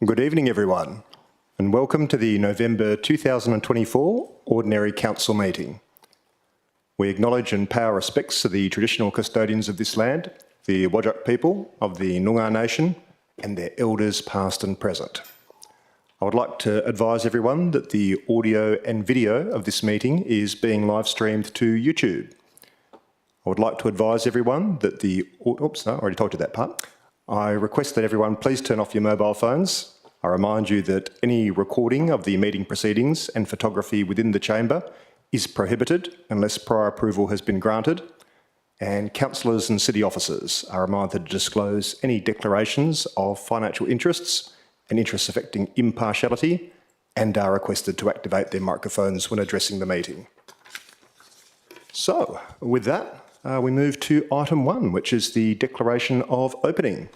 Good evening, everyone, and welcome to the November 2024 Ordinary Council meeting. We acknowledge and pay our respects to the traditional custodians of this land, the Whadjuk people of the Noongar Nation, and their elders past and present. I would like to advise everyone that the audio and video of this meeting is being live streamed to YouTube. I would like to advise everyone that I already told you that part. I request that everyone please turn off your mobile phones. I remind you that any recording of the meeting proceedings and photography within the chamber is prohibited unless prior approval has been granted, and councillors and city officers are reminded to disclose any declarations of financial interests and interests affecting impartiality and are requested to activate their microphones when addressing the meeting. So, with that, we move to item 1, which is the declaration of opening.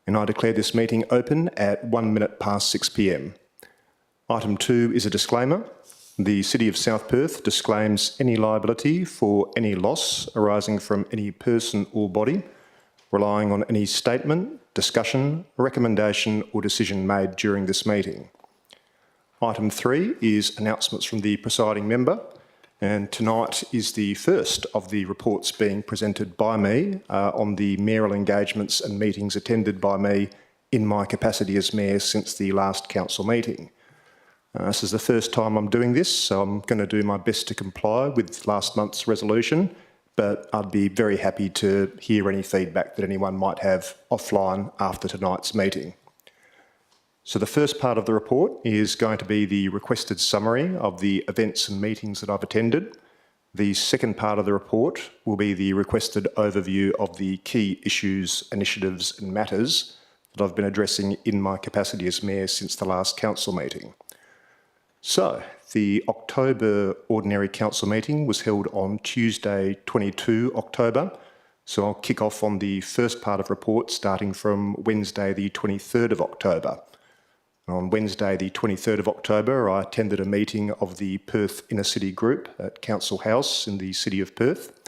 And I declare this meeting open at 1 minute past 6 p.m. Item 2 is a disclaimer. The City of South Perth disclaims any liability for any loss arising from any person or body relying on any statement, discussion, recommendation or decision made during this meeting. Item 3 is announcements from the presiding member. And tonight is the first of the reports being presented by me on the mayoral engagements and meetings attended by me in my capacity as mayor since the last council meeting. This is the first time I'm doing this, so I'm going to do my best to comply with last month's resolution, but I'd be very happy to hear any feedback that anyone might have offline after tonight's meeting. So the first part of the report is going to be the requested summary of the events and meetings that I've attended. The second part of the report will be the requested overview of the key issues, initiatives and matters that I've been addressing in my capacity as mayor since the last council meeting. So the October Ordinary Council meeting was held on Tuesday, 22 October. So I'll kick off on the first part of report starting from Wednesday, the 23rd of October. On Wednesday, the 23rd of October, I attended a meeting of the Perth Inner City Group at Council House in the City of Perth.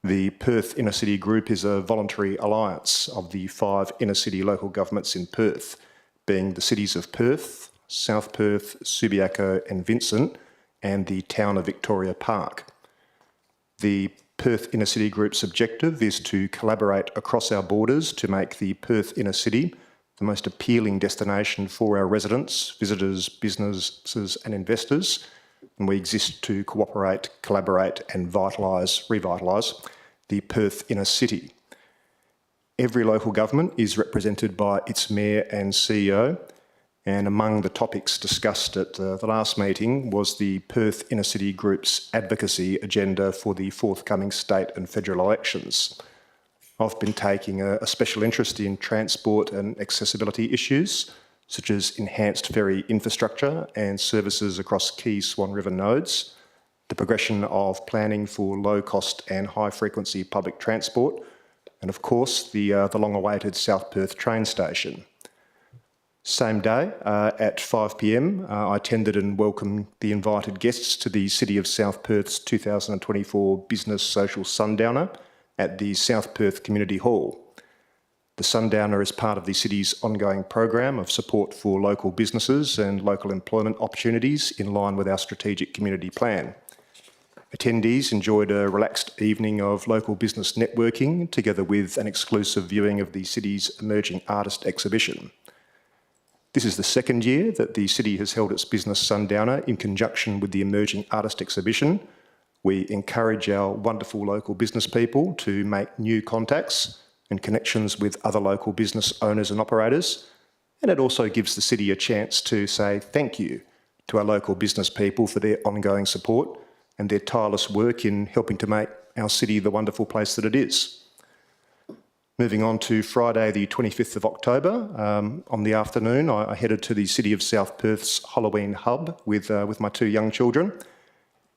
The Perth Inner City Group is a voluntary alliance of the 5 inner city local governments in Perth, being the cities of Perth, South Perth, Subiaco and Vincent, and the town of Victoria Park. The Perth Inner City Group's objective is to collaborate across our borders to make the Perth Inner City the most appealing destination for our residents, visitors, businesses and investors. And we exist to cooperate, collaborate and revitalise the Perth Inner City. Every local government is represented by its mayor and CEO, and among the topics discussed at the last meeting was the Perth Inner City Group's advocacy agenda for the forthcoming state and federal elections. I've been taking a special interest in transport and accessibility issues, such as enhanced ferry infrastructure and services across key Swan River nodes, the progression of planning for low-cost and high-frequency public transport, and of course the long-awaited South Perth train station. Same day, at 5 p.m, I attended and welcomed the invited guests to the City of South Perth's 2024 Business Social Sundowner at the South Perth Community Hall. The Sundowner is part of the city's ongoing program of support for local businesses and local employment opportunities in line with our strategic community plan. Attendees enjoyed a relaxed evening of local business networking together with an exclusive viewing of the city's Emerging Artist exhibition. This is the second year that the city has held its Business Sundowner in conjunction with the Emerging Artist exhibition. We encourage our wonderful local business people to make new contacts and connections with other local business owners and operators. And it also gives the city a chance to say thank you to our local business people for their ongoing support and their tireless work in helping to make our city the wonderful place that it is. Moving on to Friday, the 25th of October, on the afternoon, I headed to the City of South Perth's Halloween hub with my 2 young children.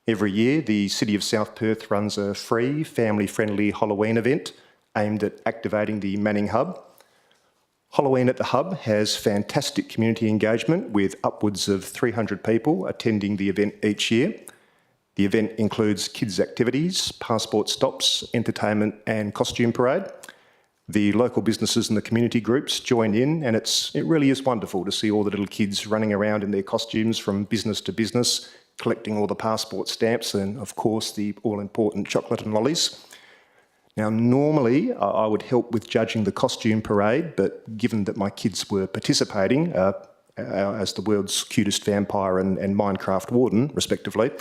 Every year, the City of South Perth runs a free, family-friendly Halloween event aimed at activating the Manning Hub. Halloween at the Hub has fantastic community engagement with upwards of 300 people attending the event each year. The event includes kids' activities, passport stops, entertainment and costume parade. The local businesses and the community groups joined in, and it really is wonderful to see all the little kids running around in their costumes from business to business, collecting all the passport stamps and, of course, the all-important chocolate and lollies. Now, normally I would help with judging the costume parade, but given that my kids were participating as the world's cutest vampire and Minecraft warden, respectively,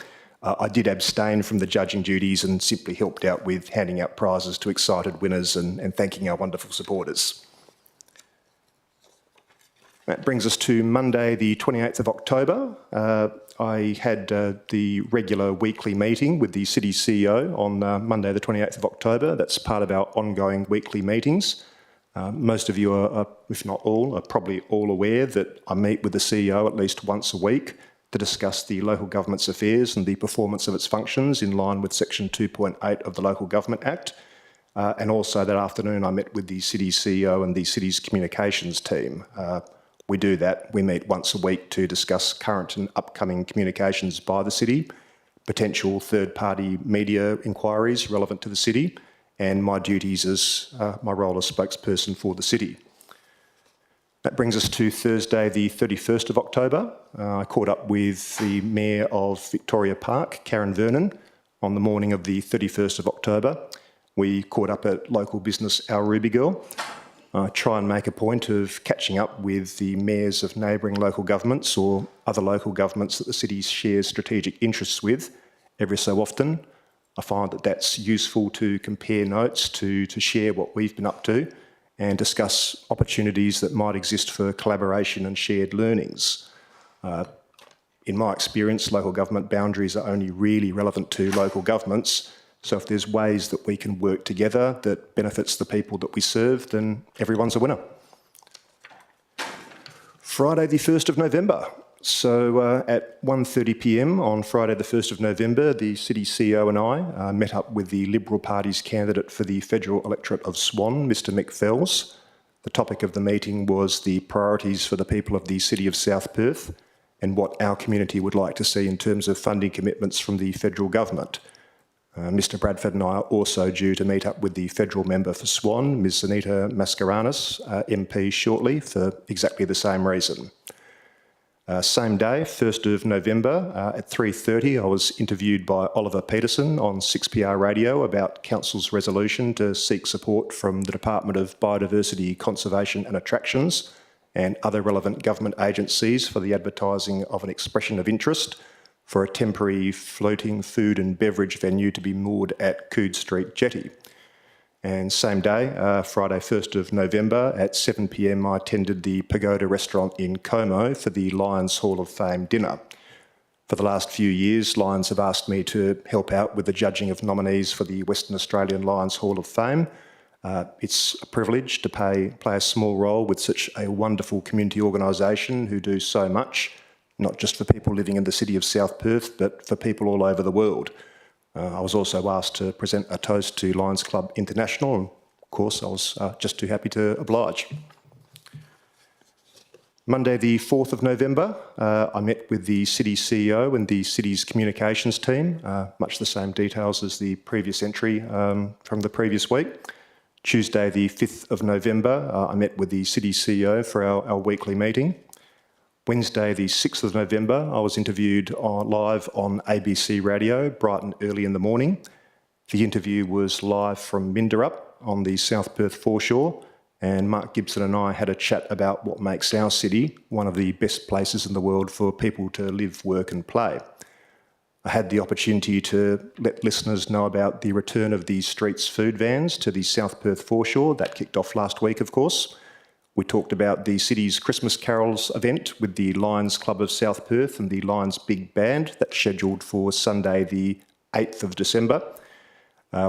I did abstain from the judging duties and simply helped out with handing out prizes to excited winners and thanking our wonderful supporters. That brings us to Monday the 28th of October. I had the regular weekly meeting with the City's CEO on Monday the 28th of October. That's part of our ongoing weekly meetings. Most of you, are, if not all, are probably all aware that I meet with the CEO at least once a week to discuss the local government's affairs and the performance of its functions in line with Section 2.8 of the Local Government Act. And also that afternoon I met with the City's CEO and the City's communications team. We do that. We meet once a week to discuss current and upcoming communications by the City, potential third-party media inquiries relevant to the City, and my duties as my role as spokesperson for the City. That brings us to Thursday the 31st of October. I caught up with the Mayor of Victoria Park, Karen Vernon, on the morning of the 31st of October. We caught up at local business Our Ruby Girl. I try and make a point of catching up with the mayors of neighbouring local governments or other local governments that the City shares strategic interests with every so often. I find that that's useful to compare notes, to share what we've been up to, and discuss opportunities that might exist for collaboration and shared learnings. In my experience, local government boundaries are only really relevant to local governments, so if there's ways that we can work together that benefits the people that we serve, then everyone's a winner. Friday the 1st of November. So at 1:30 p.m. on Friday the 1st of November, the City CEO and I met up with the Liberal Party's candidate for the federal electorate of Swan, Mr Mick Fells. The topic of the meeting was the priorities for the people of the City of South Perth and what our community would like to see in terms of funding commitments from the federal government. Mr Bradford and I are also due to meet up with the federal member for Swan, Ms Anita Mascarenhas, MP, shortly for exactly the same reason. Same day, 1st of November, at 3:30, I was interviewed by Oliver Peterson on 6PR Radio about Council's resolution to seek support from the Department of Biodiversity, Conservation and Attractions and other relevant government agencies for the advertising of an expression of interest for a temporary floating food and beverage venue to be moored at Coode Street Jetty. And same day, Friday 1st of November at 7 p.m, I attended the Pagoda restaurant in Como for the Lions Hall of Fame dinner. For the last few years, Lions have asked me to help out with the judging of nominees for the Western Australian Lions Hall of Fame. It's a privilege to play a small role with such a wonderful community organisation who do so much, not just for people living in the City of South Perth, but for people all over the world. I was also asked to present a toast to Lions Club International, and of course I was just too happy to oblige. Monday the 4th of November, I met with the City CEO and the City's communications team, much the same details as the previous entry from the previous week. Tuesday the 5th of November, I met with the City CEO for our weekly meeting. Wednesday the 6th of November, I was interviewed live on ABC Radio, bright and early in the morning. The interview was live from Minderup on the South Perth foreshore, and Mark Gibson and I had a chat about what makes our city one of the best places in the world for people to live, work and play. I had the opportunity to let listeners know about the return of the Streets food vans to the South Perth foreshore. That kicked off last week, of course. We talked about the City's Christmas Carols event with the Lions Club of South Perth and the Lions Big Band. That's scheduled for Sunday the 8th of December.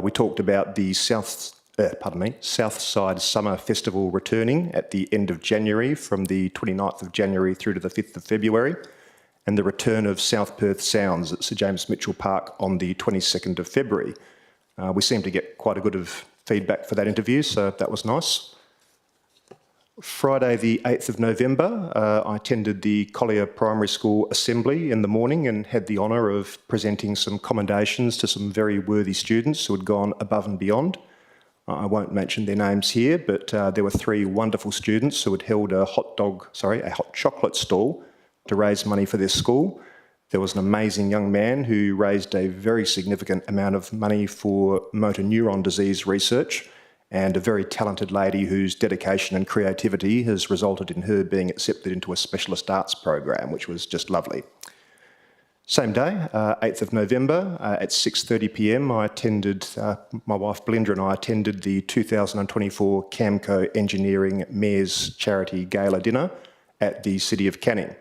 We talked about the Southside Summer Festival returning at the end of January from the 29th of January through to the 5th of February, and the return of South Perth Sounds at Sir James Mitchell Park on the 22nd of February. We seemed to get quite a good of feedback for that interview, so that was nice. Friday the 8th of November, I attended the Collier Primary School Assembly in the morning and had the honour of presenting some commendations to some very worthy students who had gone above and beyond. I won't mention their names here, but there were three wonderful students who had held a hot chocolate stall to raise money for their school. There was an amazing young man who raised a very significant amount of money for motor neuron disease research, and a very talented lady whose dedication and creativity has resulted in her being accepted into a specialist arts program, which was just lovely. Same day, 8th of November, at 6:30 p.m, I attended, my wife Belinda and I attended the 2024 Camco Engineering Mayor's Charity Gala Dinner at the City of Canning.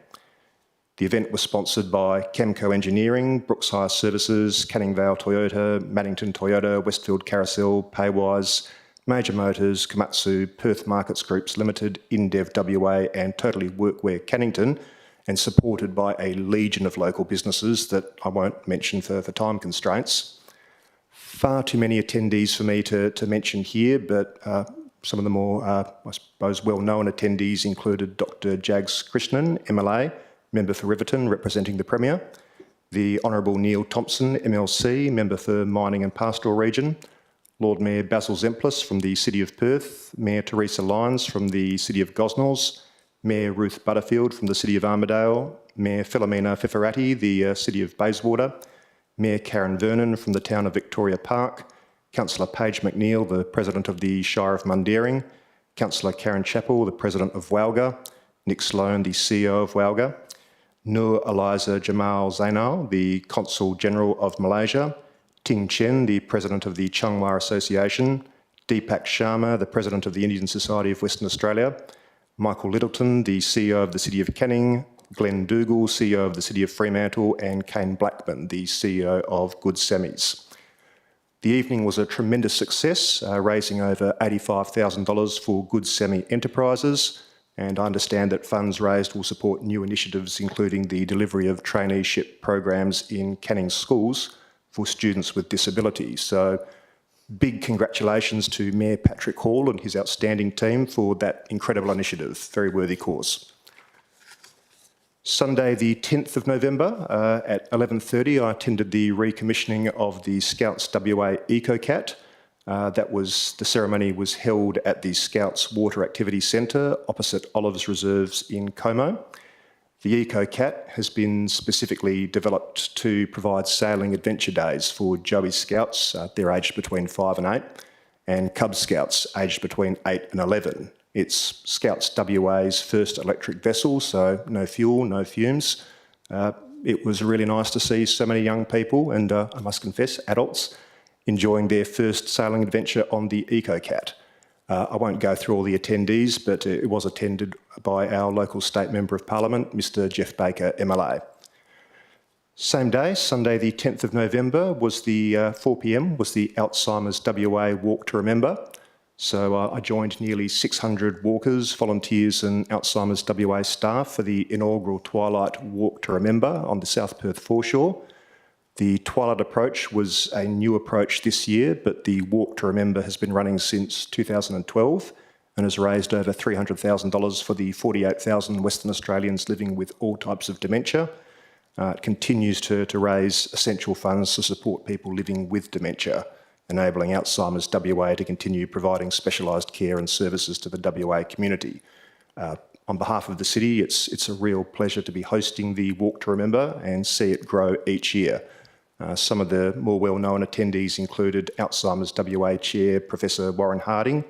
The event was sponsored by Camco Engineering, Brooks Hire Services, Canning Vale Toyota, Maddington Toyota, Westfield Carousel, Paywise, Major Motors, Komatsu, Perth Markets Groups Limited, Indev WA and Totally Workwear Cannington, and supported by a legion of local businesses that I won't mention for time constraints. Far too many attendees for me to mention here, but some of the more, I suppose, well-known attendees included Dr. Jags Krishnan, MLA, Member for Riverton, representing the Premier, the Honourable Neil Thompson, MLC, Member for Mining and Pastoral Region, Lord Mayor Basil Zemplis from the City of Perth, Mayor Teresa Lyons from the City of Gosnells, Mayor Ruth Butterfield from the City of Armidale, Mayor Philomena Fiferati, the City of Bayswater, Mayor Karen Vernon from the town of Victoria Park, Councillor Paige McNeil, the President of the Shire of Mundaring, Councillor Karen Chappell, the President of Walga, Nick Sloan, the CEO of Walga, Nur Eliza Jamal Zainal, the Consul General of Malaysia, Ting Chen, the President of the Changhua Association, Deepak Sharma, the President of the Indian Society of Western Australia, Michael Littleton, the CEO of the City of Canning, Glenn Dougal, CEO of the City of Fremantle, and Kane Blackman, the CEO of Good Semis. The evening was a tremendous success, raising over $85,000 for Good Semi Enterprises, and I understand that funds raised will support new initiatives including the delivery of traineeship programs in Canning schools for students with disabilities. So big congratulations to Mayor Patrick Hall and his outstanding team for that incredible initiative. Very worthy cause. Sunday the 10th of November at 11:30 I attended the recommissioning of the Scouts WA EcoCat. The ceremony was held at the Scouts Water Activity Centre opposite Olives Reserves in Como. The EcoCat has been specifically developed to provide sailing adventure days for Joey Scouts, they're aged between 5 and 8, and Cub Scouts aged between 8 and 11. It's Scouts WA's first electric vessel, so no fuel, no fumes. It was really nice to see so many young people, and I must confess, adults, enjoying their first sailing adventure on the EcoCat. I won't go through all the attendees, but it was attended by our local State Member of Parliament, Mr Jeff Baker, MLA. Same day, Sunday the 10th of November, was the 4 p.m, was the Alzheimer's WA Walk to Remember. So I joined nearly 600 walkers, volunteers and Alzheimer's WA staff for the inaugural Twilight Walk to Remember on the South Perth foreshore. The Twilight approach was a new approach this year, but the Walk to Remember has been running since 2012 and has raised over $300,000 for the 48,000 Western Australians living with all types of dementia. It continues to raise essential funds to support people living with dementia, enabling Alzheimer's WA to continue providing specialised care and services to the WA community. On behalf of the city, it's a real pleasure to be hosting the Walk to Remember and see it grow each year. Some of the more well-known attendees included Alzheimer's WA Chair Professor Warren Harding,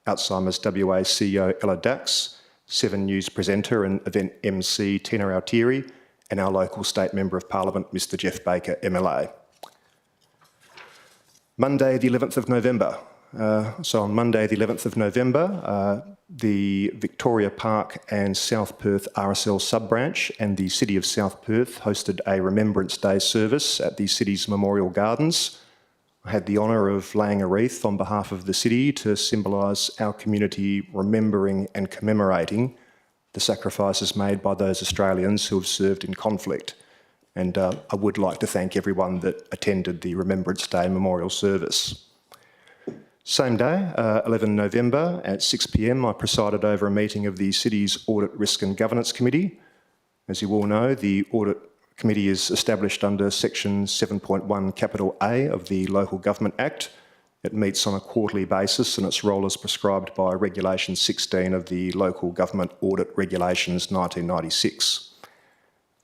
Alzheimer's WA CEO Ella Dax, 7 News presenter and event MC Tina Altieri, and our local State Member of Parliament Mr Jeff Baker, MLA. Monday the 11th of November. So on Monday the 11th of November, the Victoria Park and South Perth RSL sub-branch and the City of South Perth hosted a Remembrance Day service at the city's Memorial Gardens. I had the honour of laying a wreath on behalf of the city to symbolise our community remembering and commemorating the sacrifices made by those Australians who have served in conflict. And I would like to thank everyone that attended the Remembrance Day memorial service. Same day, 11 November at 6 p.m, I presided over a meeting of the city's Audit, Risk and Governance Committee. As you all know, the Audit Committee is established under Section 7.1 capital A of the Local Government Act It meets on a quarterly basis and its role is prescribed by Regulation 16 of the Local Government Audit Regulations 1996.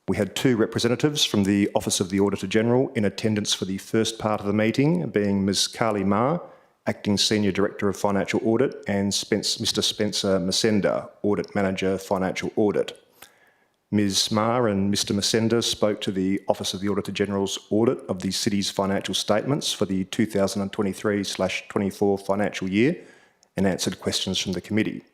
We had two representatives from the Office of the Auditor-General in attendance for the first part of the meeting, being Ms Carly Ma, Acting Senior Director of Financial Audit, and Mr Spencer Masenda, Audit Manager, Financial Audit. Ms Ma and Mr Masenda spoke to the Office of the Auditor-General's audit of the City's financial statements for the 2023/24 financial year and answered questions from the committee.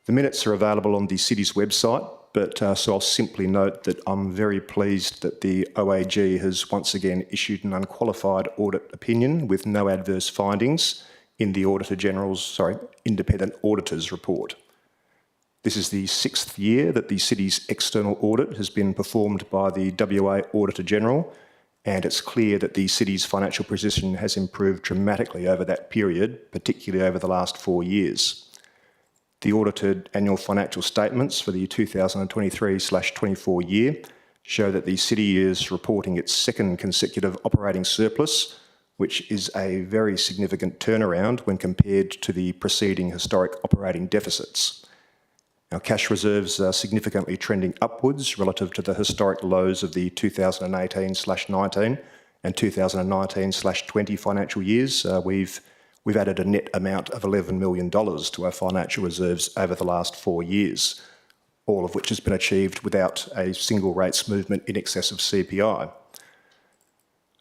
The minutes are available on the City's website, but so I'll simply note that I'm very pleased that the OAG has once again issued an unqualified audit opinion with no adverse findings in the Auditor-General's, Independent Auditor's report. This is the 6th year that the City's external audit has been performed by the WA Auditor-General, and it's clear that the City's financial position has improved dramatically over that period, particularly over the last 4 years. The audited annual financial statements for the 2023/24 year show that the City is reporting its second consecutive operating surplus, which is a very significant turnaround when compared to the preceding historic operating deficits. Our cash reserves are significantly trending upwards relative to the historic lows of the 2018/19 and 2019/20 financial years. We've added a net amount of $11 million to our financial reserves over the last 4 years, all of which has been achieved without a single rates movement in excess of CPI.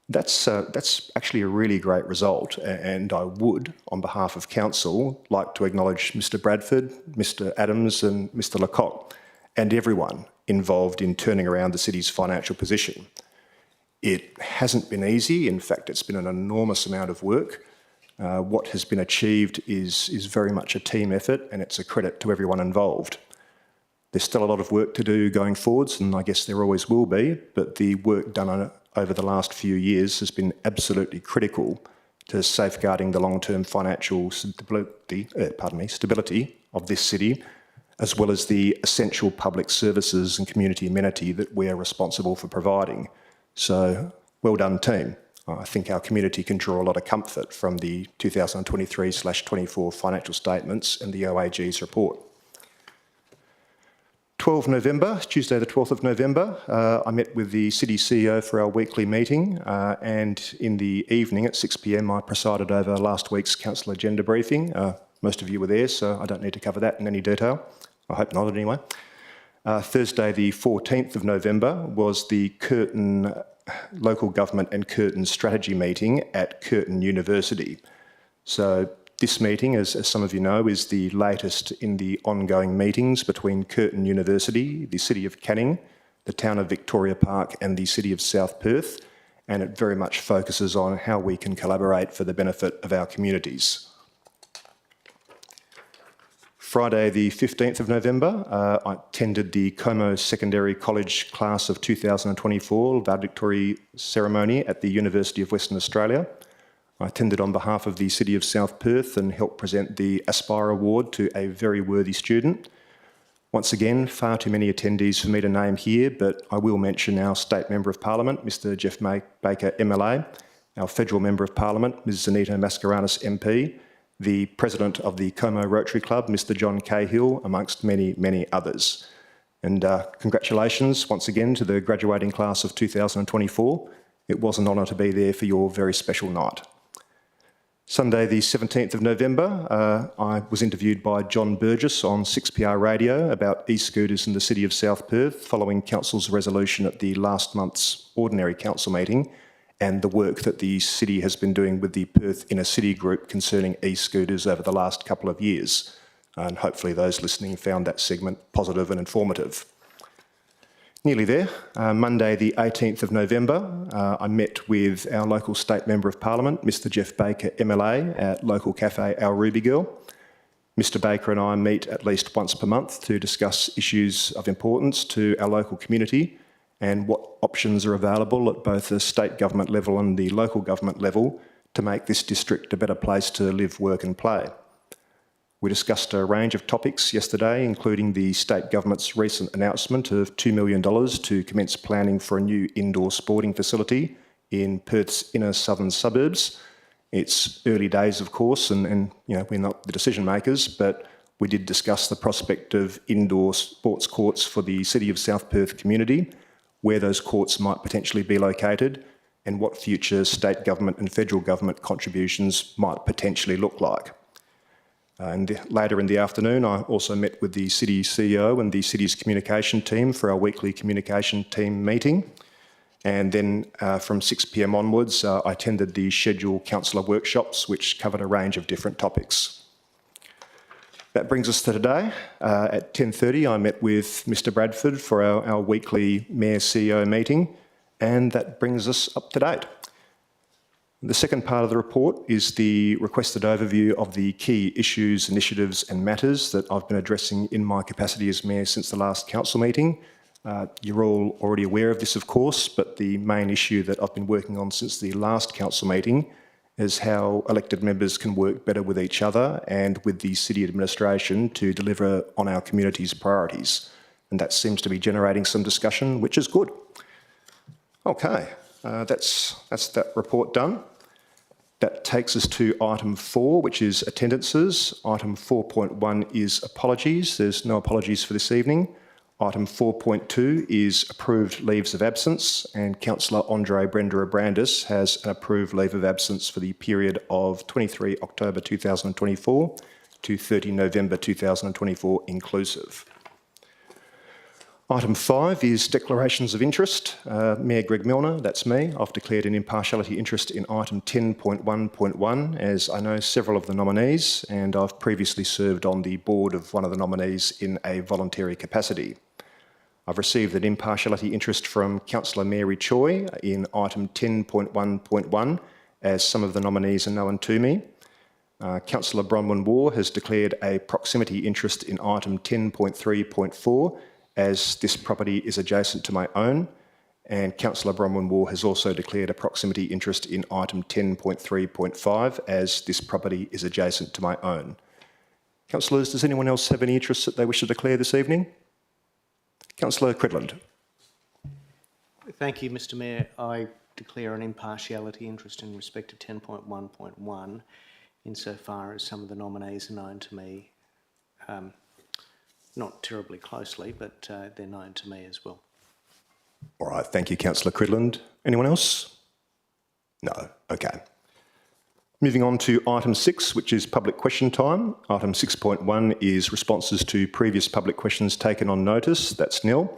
That's actually a really great result, and I would, on behalf of Council, like to acknowledge Mr Bradford, Mr Adams and Mr Lecoq, and everyone involved in turning around the City's financial position. It hasn't been easy. In fact, it's been an enormous amount of work. What has been achieved is very much a team effort, and it's a credit to everyone involved. There's still a lot of work to do going forwards, and I guess there always will be, but the work done over the last few years has been absolutely critical to safeguarding the long-term financial stability of this city, as well as the essential public services and community amenity that we are responsible for providing. So, well done, team. I think our community can draw a lot of comfort from the 2023/24 financial statements and the OAG's report. 12 November, Tuesday the 12th of November, I met with the City CEO for our weekly meeting, and in the evening at 6 p.m. I presided over last week's council agenda briefing. Most of you were there, so I don't need to cover that in any detail. I hope not anyway. Thursday the 14th of November was the Curtin Local Government and Curtin Strategy meeting at Curtin University. So this meeting, as some of you know, is the latest in the ongoing meetings between Curtin University, the City of Canning, the Town of Victoria Park and the City of South Perth, and it very much focuses on how we can collaborate for the benefit of our communities. Friday the 15th of November, I attended the Como Secondary College class of 2024 valedictory ceremony at the University of Western Australia. I attended on behalf of the City of South Perth and helped present the Aspire Award to a very worthy student. Once again, far too many attendees for me to name here, but I will mention our State Member of Parliament, Mr Jeff Baker, MLA, our Federal Member of Parliament, Ms Zanita Mascarenhas, MP, the President of the Como Rotary Club, Mr John Cahill, amongst many, many others. And congratulations once again to the graduating class of 2024. It was an honour to be there for your very special night. Sunday the 17th of November, I was interviewed by John Burgess on 6PR Radio about e-scooters in the City of South Perth following Council's resolution at the last month's Ordinary Council meeting and the work that the City has been doing with the Perth Inner City Group concerning e-scooters over the last couple of years. And hopefully those listening found that segment positive and informative. Nearly there. Monday the 18th of November, I met with our local State Member of Parliament, Mr Jeff Baker, MLA, at local cafe Our Ruby Girl. Mr Baker and I meet at least once per month to discuss issues of importance to our local community and what options are available at both the state government level and the local government level to make this district a better place to live, work and play. We discussed a range of topics yesterday, including the state government's recent announcement of $2 million to commence planning for a new indoor sporting facility in Perth's inner southern suburbs, It's early days, of course, and we're not the decision makers, but we did discuss the prospect of indoor sports courts for the City of South Perth community, where those courts might potentially be located, and what future state government and federal government contributions might potentially look like. And later in the afternoon, I also met with the City CEO and the City's communication team for our weekly communication team meeting. And then from 6 p.m. onwards, I attended the scheduled councillor workshops, which covered a range of different topics. That brings us to today. At 10:30, I met with Mr. Bradford for our weekly Mayor CEO meeting, and that brings us up to date. The second part of the report is the requested overview of the key issues, initiatives and matters that I've been addressing in my capacity as Mayor since the last council meeting. You're all already aware of this, of course, but the main issue that I've been working on since the last council meeting is how elected members can work better with each other and with the city administration to deliver on our community's priorities. And that seems to be generating some discussion, which is good. Okay, that's that report done. That takes us to item 4, which is attendances. Item 4.1 is apologies. There's no apologies for this evening. Item 4.2 is approved leaves of absence, and Councillor Andre Brender-Abrandis has an approved leave of absence for the period of 23 October 2024 to 30 November 2024 inclusive. Item 5 is declarations of interest. Mayor Greg Milner, that's me. I've declared an impartiality interest in item 10.1.1 as I know several of the nominees, and I've previously served on the board of one of the nominees in a voluntary capacity. I've received an impartiality interest from Councillor Mary Choi in item 10.1.1 as some of the nominees are known to me. Councillor Bronwyn Waugh has declared a proximity interest in item 10.3.4 as this property is adjacent to my own, and Councillor Bronwyn Waugh has also declared a proximity interest in item 10.3.5 as this property is adjacent to my own. Councillors, does anyone else have any interests that they wish to declare this evening? Councillor Cridland. Thank you, Mr Mayor. I declare an impartiality interest in respect of 10.1.1 insofar as some of the nominees are known to me, not terribly closely, but they're known to me as well. All right, thank you, Councillor Cridland. Anyone else? No, okay. Moving on to item 6, which is public question time. Item 6.1 is responses to previous public questions taken on notice. That's nil.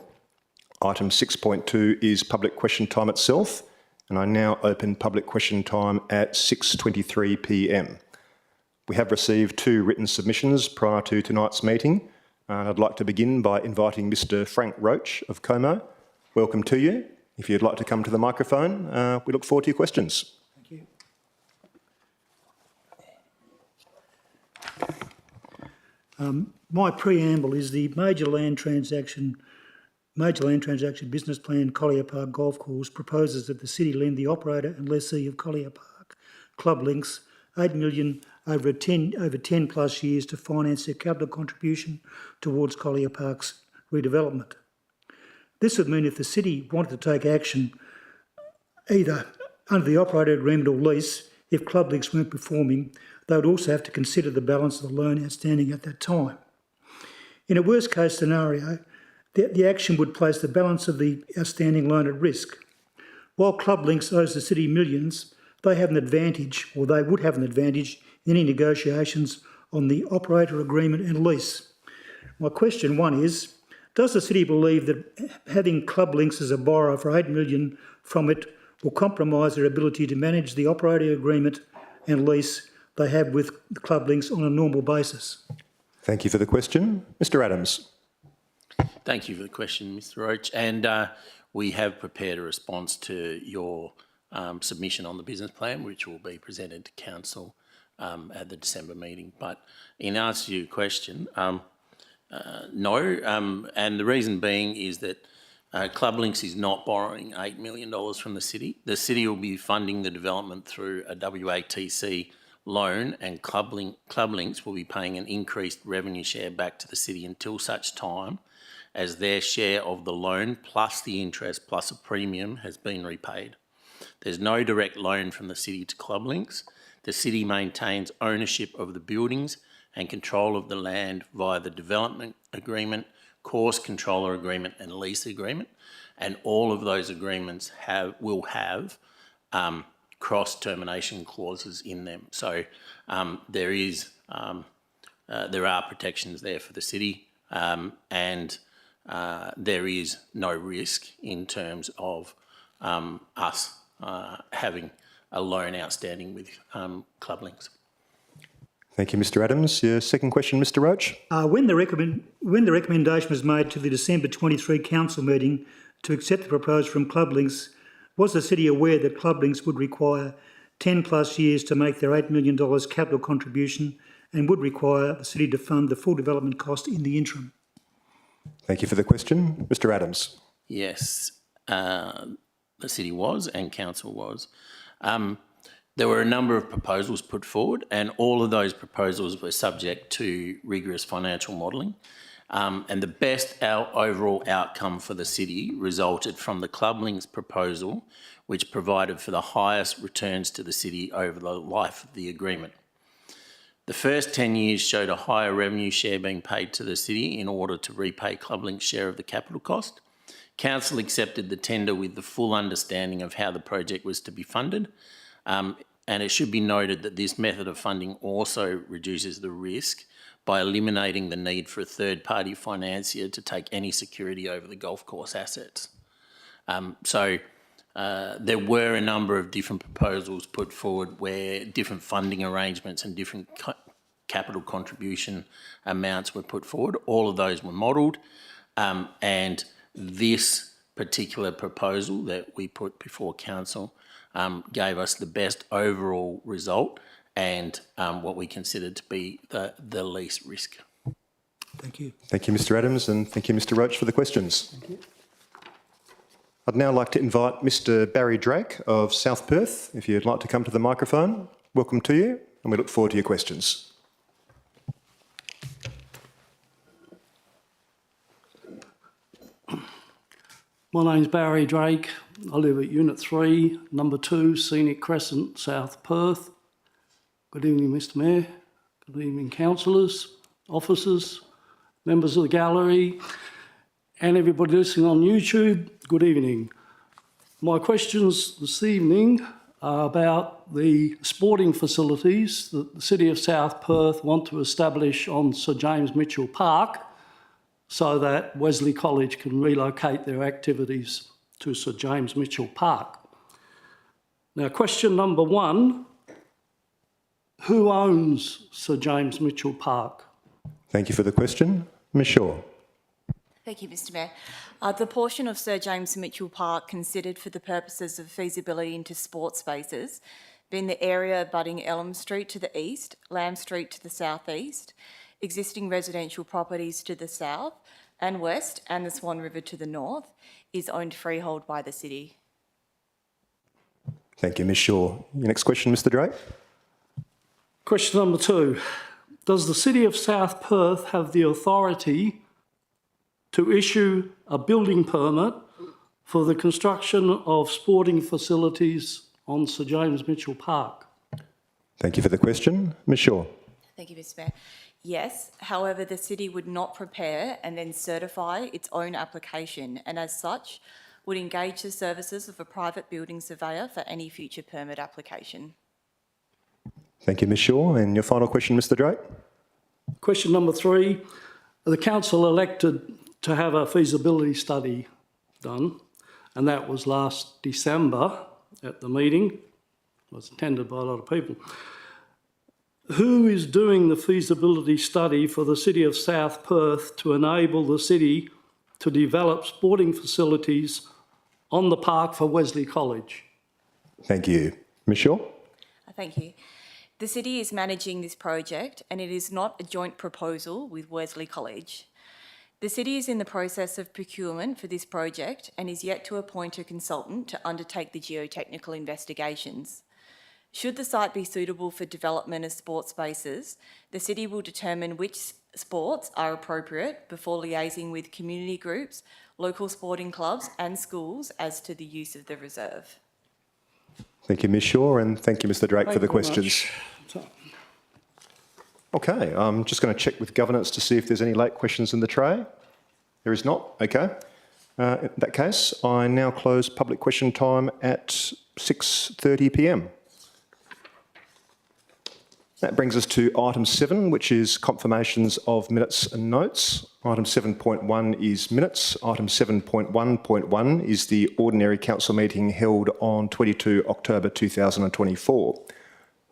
Item 6.2 is public question time itself, and I now open public question time at 6:23 p.m. We have received 2 written submissions prior to tonight's meeting. I'd like to begin by inviting Mr. Frank Roach of Como. Welcome to you. If you'd like to come to the microphone, we look forward to your questions. Thank you. My preamble is the major land transaction business plan Collier Park Golf Course proposes that the city lend the operator and lessee of Collier Park, Club Links, $8 million over 10 plus years to finance their capital contribution towards Collier Park's redevelopment. This would mean if the city wanted to take action either under the operator agreement or lease, if Club Links weren't performing, they would also have to consider the balance of the loan outstanding at that time. In a worst case scenario, the action would place the balance of the outstanding loan at risk. While Club Links owes the city millions, they have an advantage, or they would have an advantage in any negotiations on the operator agreement and lease. My question 1 is, does the city believe that having Club Links as a borrower for $8 million from it will compromise their ability to manage the operator agreement and lease they have with Club Links on a normal basis? Thank you for the question. Mr. Adams. Thank you for the question, Mr. Roach. And we have prepared a response to your submission on the business plan, which will be presented to Council at the December meeting. But in answer to your question, no. And the reason being is that Club Links is not borrowing $8 million from the city. The city will be funding the development through a WATC loan, and Club Links will be paying an increased revenue share back to the city until such time as their share of the loan plus the interest plus a premium has been repaid. There's no direct loan from the city to Club Links. the city maintains ownership of the buildings and control of the land via the development agreement, course controller agreement and lease agreement. And all of those agreements will have cross-termination clauses in them. So there are protections there for the city, and there is no risk in terms of us having a loan outstanding with Club Links. Thank you, Mr Adams. Your second question, Mr Roach. When the recommendation was made to the December 23 council meeting to accept the proposal from Club Links, was the city aware that Club Links would require 10 plus years to make their $8 million capital contribution and would require the city to fund the full development cost in the interim? Thank you for the question. Mr Adams. Yes, the city was and council was. There were a number of proposals put forward, and all of those proposals were subject to rigorous financial modelling. And the best overall outcome for the city resulted from the Club Links proposal, which provided for the highest returns to the city over the life of the agreement. The first 10 years showed a higher revenue share being paid to the city in order to repay Club Links' share of the capital cost. Council accepted the tender with the full understanding of how the project was to be funded. And it should be noted that this method of funding also reduces the risk by eliminating the need for a third-party financier to take any security over the golf course assets. There were a number of different proposals put forward where different funding arrangements and different capital contribution amounts were put forward. All of those were modelled, and this particular proposal that we put before council gave us the best overall result and what we considered to be the least risk. Thank you. Thank you, Mr Adams, and thank you, Mr Roach, for the questions. I'd now like to invite Mr Barry Drake of South Perth, if you'd like to come to the microphone. Welcome to you, and we look forward to your questions. My name's Barry Drake. I live at Unit 3, Number 2, Scenic Crescent, South Perth. Good evening, Mr Mayor. Good evening, councillors, officers, members of the gallery, and everybody listening on YouTube. Good evening. My questions this evening are about the sporting facilities that the City of South Perth want to establish on Sir James Mitchell Park, so that Wesley College can relocate their activities to Sir James Mitchell Park. Now, question number one, who owns Sir James Mitchell Park? Thank you for the question. Ms Shaw. Thank you, Mr Mayor. The portion of Sir James Mitchell Park considered for the purposes of feasibility into sports spaces being the area abutting Elm Street to the east, Lamb Street to the southeast, existing residential properties to the south and west, and the Swan River to the north, is owned freehold by the city. Thank you, Ms Shaw. Your next question, Mr Drake. Question number two, does the City of South Perth have the authority to issue a building permit for the construction of sporting facilities on Sir James Mitchell Park? Thank you for the question. Ms Shaw. Thank you, Mr Mayor. Yes, however, the city would not prepare and then certify its own application, and as such, would engage the services of a private building surveyor for any future permit application. Thank you, Ms Shaw. And your final question, Mr Drake. Question number three, the council elected to have a feasibility study done, and that was last December at the meeting. It was attended by a lot of people. Who is doing the feasibility study for the City of South Perth to enable the city to develop sporting facilities on the park for Wesley College? Thank you. Ms Shaw. Thank you. The city is managing this project, and it is not a joint proposal with Wesley College. The city is in the process of procurement for this project and is yet to appoint a consultant to undertake the geotechnical investigations. Should the site be suitable for development of sports spaces, the city will determine which sports are appropriate before liaising with community groups, local sporting clubs and schools as to the use of the reserve. Thank you, Ms Shaw, and thank you, Mr Drake, for the Thank you very questions. much. Okay, I'm just going to check with governance to see if there's any late questions in the tray. There is not. Okay. In that case, I now close public question time at 6:30 p.m. That brings us to item 7, which is confirmations of minutes and notes. Item 7.1 is minutes. Item 7.1.1 is the ordinary council meeting held on 22 October 2024.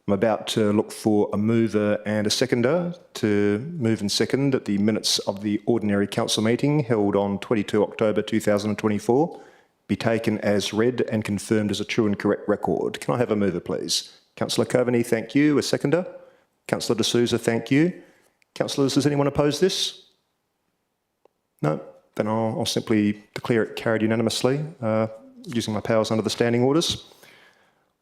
I'm about to look for a mover and a seconder to move and second that the minutes of the ordinary council meeting held on 22 October 2024 be taken as read and confirmed as a true and correct record. Can I have a mover, please? Councillor Coveney, thank you. A seconder? Councillor D'Souza, thank you. Councillors, does anyone oppose this? No? Then I'll simply declare it carried unanimously using my powers under the standing orders.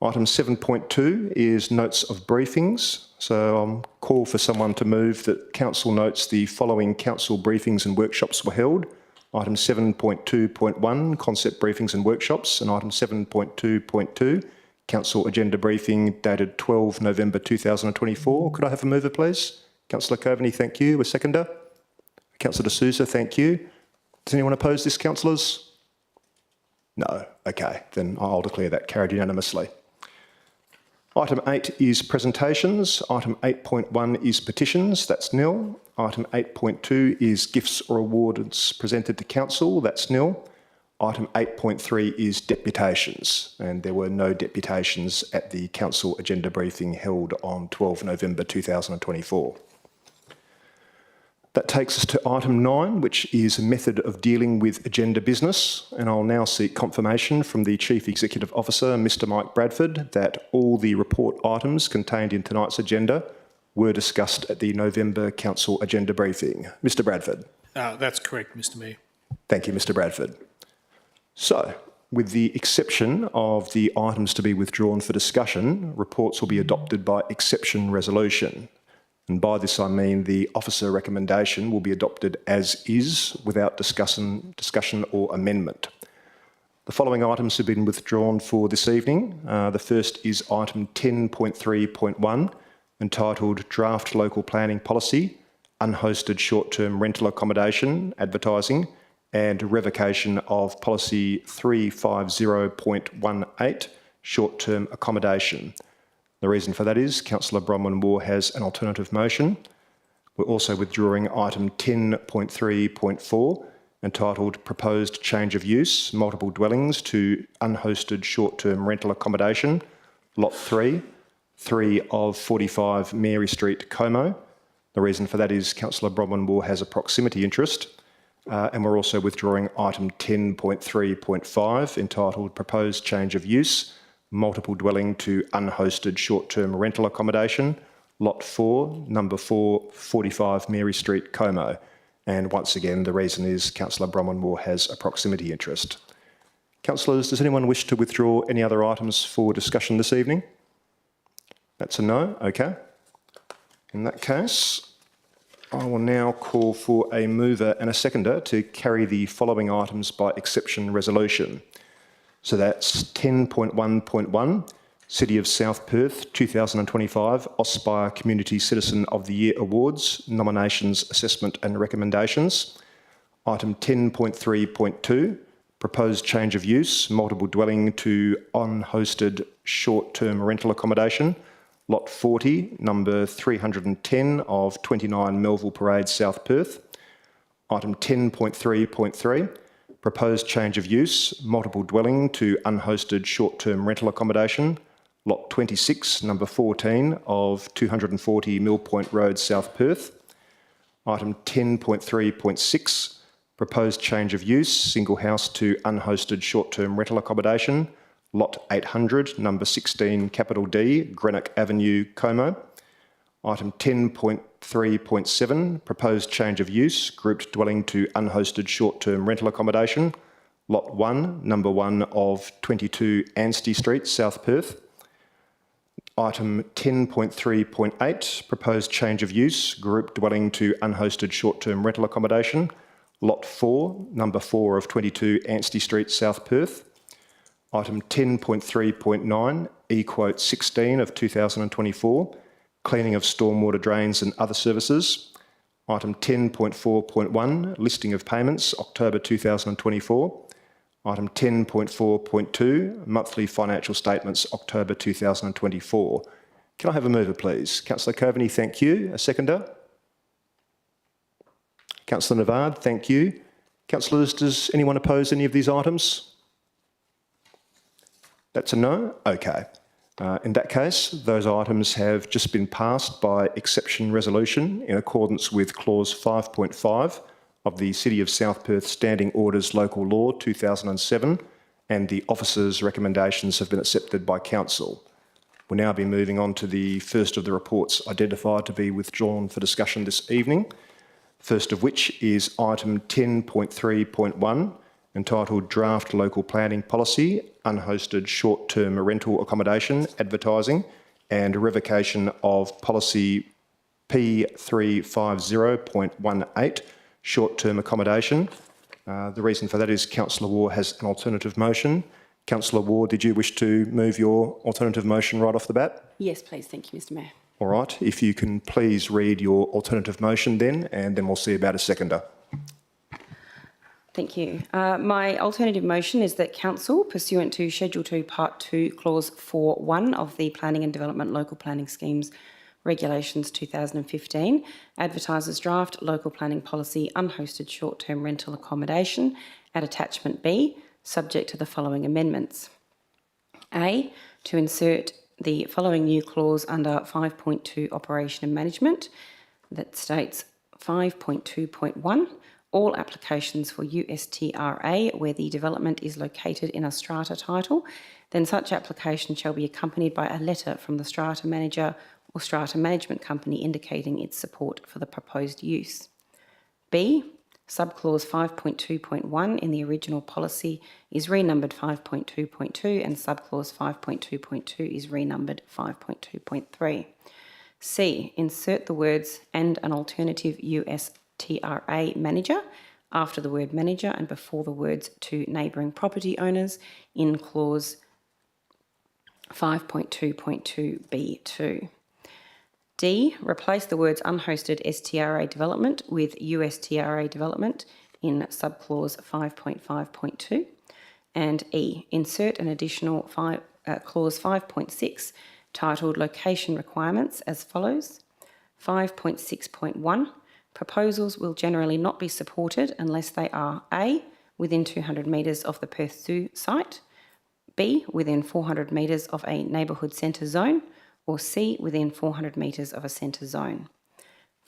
Item 7.2 is notes of briefings. So I'll call for someone to move that council notes the following council briefings and workshops were held. Item 7.2.1, concept briefings and workshops, and item 7.2.2, council agenda briefing dated 12 November 2024. Could I have a mover, please? Councillor Coveney, thank you. A seconder? Councillor D'Souza, thank you. Does anyone oppose this, councillors? No. Okay, then I'll declare that carried unanimously. Item 8 is presentations. Item 8.1 is petitions. That's nil. Item 8.2 is gifts or awards presented to council. That's nil. Item 8.3 is deputations, and there were no deputations at the council agenda briefing held on 12 November 2024. That takes us to item 9, which is a method of dealing with agenda business, and I'll now seek confirmation from the Chief Executive Officer, Mr Mike Bradford, that all the report items contained in tonight's agenda were discussed at the November council agenda briefing. Mr Bradford. That's correct, Mr Mayor. Thank you, Mr Bradford. So, with the exception of the items to be withdrawn for discussion, reports will be adopted by exception resolution. And by this I mean the officer recommendation will be adopted as is without discussion or amendment. The following items have been withdrawn for this evening. The first is item 10.3.1, entitled Draft Local Planning Policy, Unhosted Short-Term Rental Accommodation Advertising, and revocation of policy 350.18, short-term accommodation. The reason for that is Councillor Bronwyn Moore has an alternative motion. We're also withdrawing item 10.3.4, entitled Proposed Change of Use, Multiple Dwellings to Unhosted Short-Term Rental Accommodation, Lot 3 of 45 Mary Street, Como. The reason for that is Councillor Bronwyn Moore has a proximity interest. And we're also withdrawing item 10.3.5, entitled Proposed Change of Use, Multiple Dwelling to Unhosted Short-Term Rental Accommodation, Lot 4, number 4, 45 Mary Street, Como. And once again, the reason is Councillor Bronwyn Moore has a proximity interest. Councillors, does anyone wish to withdraw any other items for discussion this evening? That's a no. Okay. In that case, I will now call for a mover and a seconder to carry the following items by exception resolution. So that's 10.1.1, City of South Perth 2025 Aspire Community Citizen of the Year Awards, Nominations, Assessment and Recommendations. Item 10.3.2, Proposed Change of Use, Multiple Dwelling to Unhosted Short-Term Rental Accommodation, Lot 40, number 310 of 29 Melville Parade, South Perth. Item 10.3.3, Proposed Change of Use, Multiple Dwelling to Unhosted Short-Term Rental Accommodation, Lot 26, number 14 of 240 Mill Point Road, South Perth. Item 10.3.6, Proposed Change of Use, Single House to Unhosted Short-Term Rental Accommodation, Lot 800, number 16, capital D, Greenock Avenue, Como. Item 10.3.7, Proposed Change of Use, Grouped Dwelling to Unhosted Short-Term Rental Accommodation, Lot 1, number 1 of 22 Anstey Street, South Perth. Item 10.3.8, Proposed Change of Use, Grouped Dwelling to Unhosted Short-Term Rental Accommodation, Lot 4, number 4 of 22 Anstey Street, South Perth. Item 10.3.9, E-Quote 16 of 2024, cleaning of stormwater drains and other services. Item 10.4.1, listing of payments, October 2024. Item 10.4.2, monthly financial statements, October 2024. Can I have a mover, please? Councillor Coveney, thank you. A seconder? Councillor Navard, thank you. Councillors, does anyone oppose any of these items? That's a no? Okay. In that case, those items have just been passed by exception resolution in accordance with clause 5.5 of the City of South Perth Standing Orders Local Law 2007, and the officers' recommendations have been accepted by Council. We'll now be moving on to the first of the reports identified to be withdrawn for discussion this evening. First of which is item 10.3.1, entitled Draft Local Planning Policy, Unhosted Short-Term Rental Accommodation Advertising and Revocation of Policy P350.18, Short-Term Accommodation. The reason for that is Councillor Waugh has an alternative motion. Councillor Waugh, did you wish to move your alternative motion right off the bat? Yes, please. Thank you, Mr Mayor. All right, if you can please read your alternative motion then, and then we'll see about a seconder. Thank you. My alternative motion is that Council, pursuant to Schedule 2, Part 2, Clause 4.1 of the Planning and Development Local Planning Schemes Regulations 2015, advertises draft local planning policy unhosted short-term rental accommodation at Attachment B, subject to the following amendments. A, to insert the following new clause under 5.2 Operation and Management that states 5.2.1, all applications for USTRA where the development is located in a strata title, then such application shall be accompanied by a letter from the strata manager or strata management company indicating its support for the proposed use. B, subclause 5.2.1 in the original policy is renumbered 5.2.2 and subclause 5.2.2 is renumbered 5.2.3. C, insert the words and an alternative USTRA manager after the word manager and before the words to neighbouring property owners in clause 5.2.2b2. D, replace the words unhosted STRA development with USTRA development in subclause 5.5.2. And E, insert an additional clause 5.6 titled Location Requirements as follows. 5.6.1, proposals will generally not be supported unless they are A, within 200 metres of the Perth Zoo site, B, within 400 metres of a neighbourhood centre zone, or C, within 400 metres of a centre zone.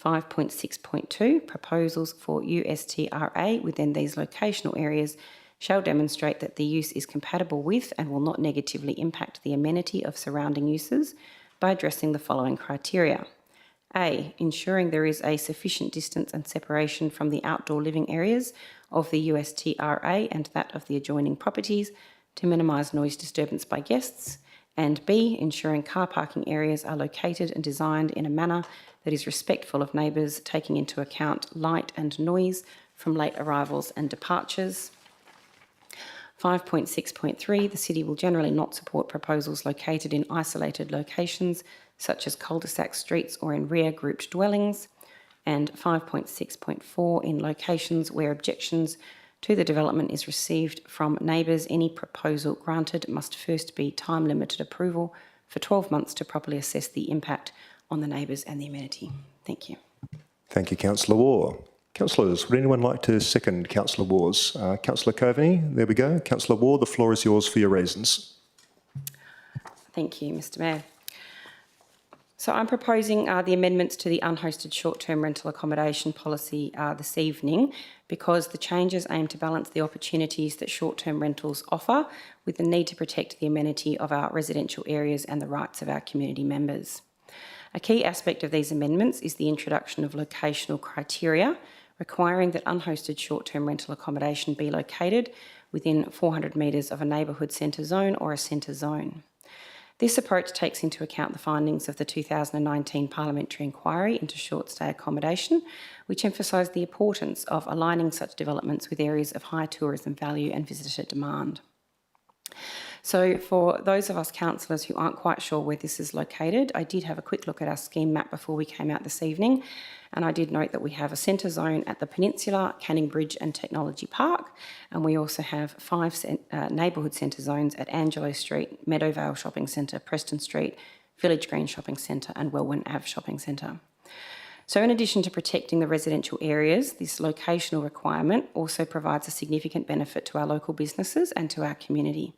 5.6.2, proposals for USTRA within these locational areas shall demonstrate that the use is compatible with and will not negatively impact the amenity of surrounding uses by addressing the following criteria. A, ensuring there is a sufficient distance and separation from the outdoor living areas of the USTRA and that of the adjoining properties to minimise noise disturbance by guests. And B, ensuring car parking areas are located and designed in a manner that is respectful of neighbours, taking into account light and noise from late arrivals and departures. 5.6.3, the City will generally not support proposals located in isolated locations such as cul-de-sac streets or in rear grouped dwellings. And 5.6.4, in locations where objections to the development is received from neighbours, any proposal granted must first be time-limited approval for 12 months to properly assess the impact on the neighbours and the amenity. Thank you. Thank you, Councillor Waugh. Councillors, would anyone like to second Councillor Waugh's? Councillor Coveney, there we go. Councillor Waugh, the floor is yours for your reasons. Thank you, Mr Mayor. So I'm proposing the amendments to the unhosted short-term rental accommodation policy this evening because the changes aim to balance the opportunities that short-term rentals offer with the need to protect the amenity of our residential areas and the rights of our community members. A key aspect of these amendments is the introduction of locational criteria requiring that unhosted short-term rental accommodation be located within 400 metres of a neighbourhood centre zone or a centre zone. This approach takes into account the findings of the 2019 Parliamentary Inquiry into short stay accommodation, which emphasised the importance of aligning such developments with areas of high tourism value and visitor demand. So for those of us councillors who aren't quite sure where this is located, I did have a quick look at our scheme map before we came out this evening, and I did note that we have a centre zone at the Peninsula, Canning Bridge and Technology Park, and we also have 5 neighbourhood centre zones at Angelo Street, Meadowvale Shopping Centre, Preston Street, Village Green Shopping Centre and Welwyn Ave Shopping Centre. So in addition to protecting the residential areas, this locational requirement also provides a significant benefit to our local businesses and to our community.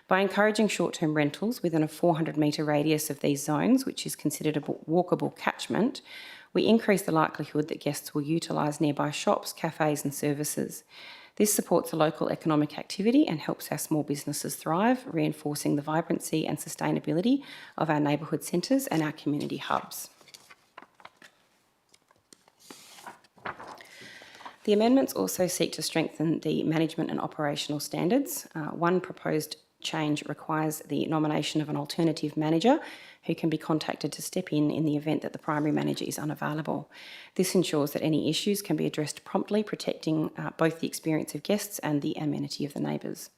By encouraging short-term rentals within a 400-metre radius of these zones, which is considered a walkable catchment, we increase the likelihood that guests will utilise nearby shops, cafes and services. This supports the local economic activity and helps our small businesses thrive, reinforcing the vibrancy and sustainability of our neighbourhood centres and our community hubs. The amendments also seek to strengthen the management and operational standards. One proposed change requires the nomination of an alternative manager who can be contacted to step in the event that the primary manager is unavailable. This ensures that any issues can be addressed promptly, protecting both the experience of guests and the amenity of the neighbours.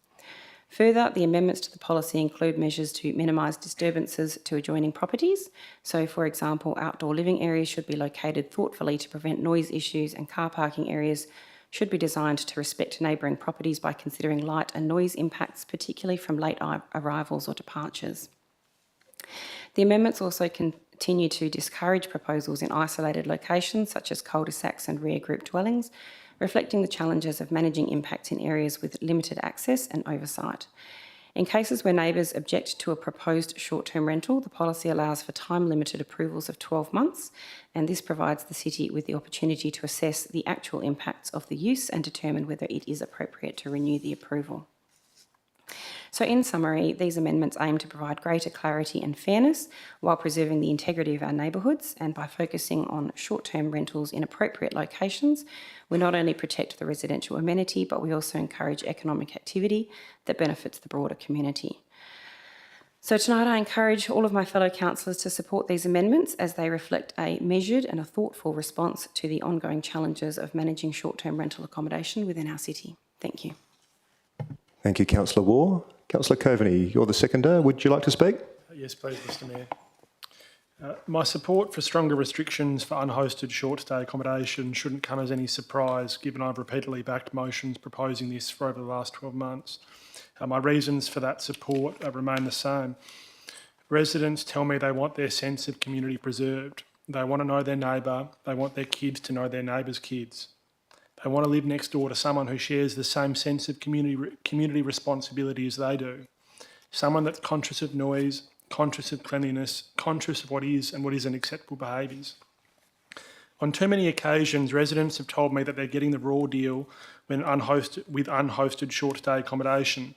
Further, the amendments to the policy include measures to minimise disturbances to adjoining properties. So, for example, outdoor living areas should be located thoughtfully to prevent noise issues, and car parking areas should be designed to respect neighbouring properties by considering light and noise impacts, particularly from late arrivals or departures. The amendments also continue to discourage proposals in isolated locations such as cul-de-sacs and rear group dwellings, reflecting the challenges of managing impacts in areas with limited access and oversight. In cases where neighbours object to a proposed short-term rental, the policy allows for time-limited approvals of 12 months, and this provides the City with the opportunity to assess the actual impacts of the use and determine whether it is appropriate to renew the approval. So in summary, these amendments aim to provide greater clarity and fairness while preserving the integrity of our neighbourhoods, and by focusing on short-term rentals in appropriate locations, we not only protect the residential amenity, but we also encourage economic activity that benefits the broader community. So tonight I encourage all of my fellow councillors to support these amendments as they reflect a measured and a thoughtful response to the ongoing challenges of managing short-term rental accommodation within our city. Thank you. Thank you, Councillor Waugh. Councillor Coveney, you're the seconder. Would you like to speak? Yes, please, Mr Mayor. My support for stronger restrictions for unhosted short-stay accommodation shouldn't come as any surprise, given I've repeatedly backed motions proposing this for over the last 12 months. My reasons for that support remain the same. Residents tell me they want their sense of community preserved. They want to know their neighbour. They want their kids to know their neighbour's kids. They want to live next door to someone who shares the same sense of community responsibility as they do. Someone that's conscious of noise, conscious of cleanliness, conscious of what is and what isn't acceptable behaviours. On too many occasions, residents have told me that they're getting the raw deal with unhosted short-stay accommodation.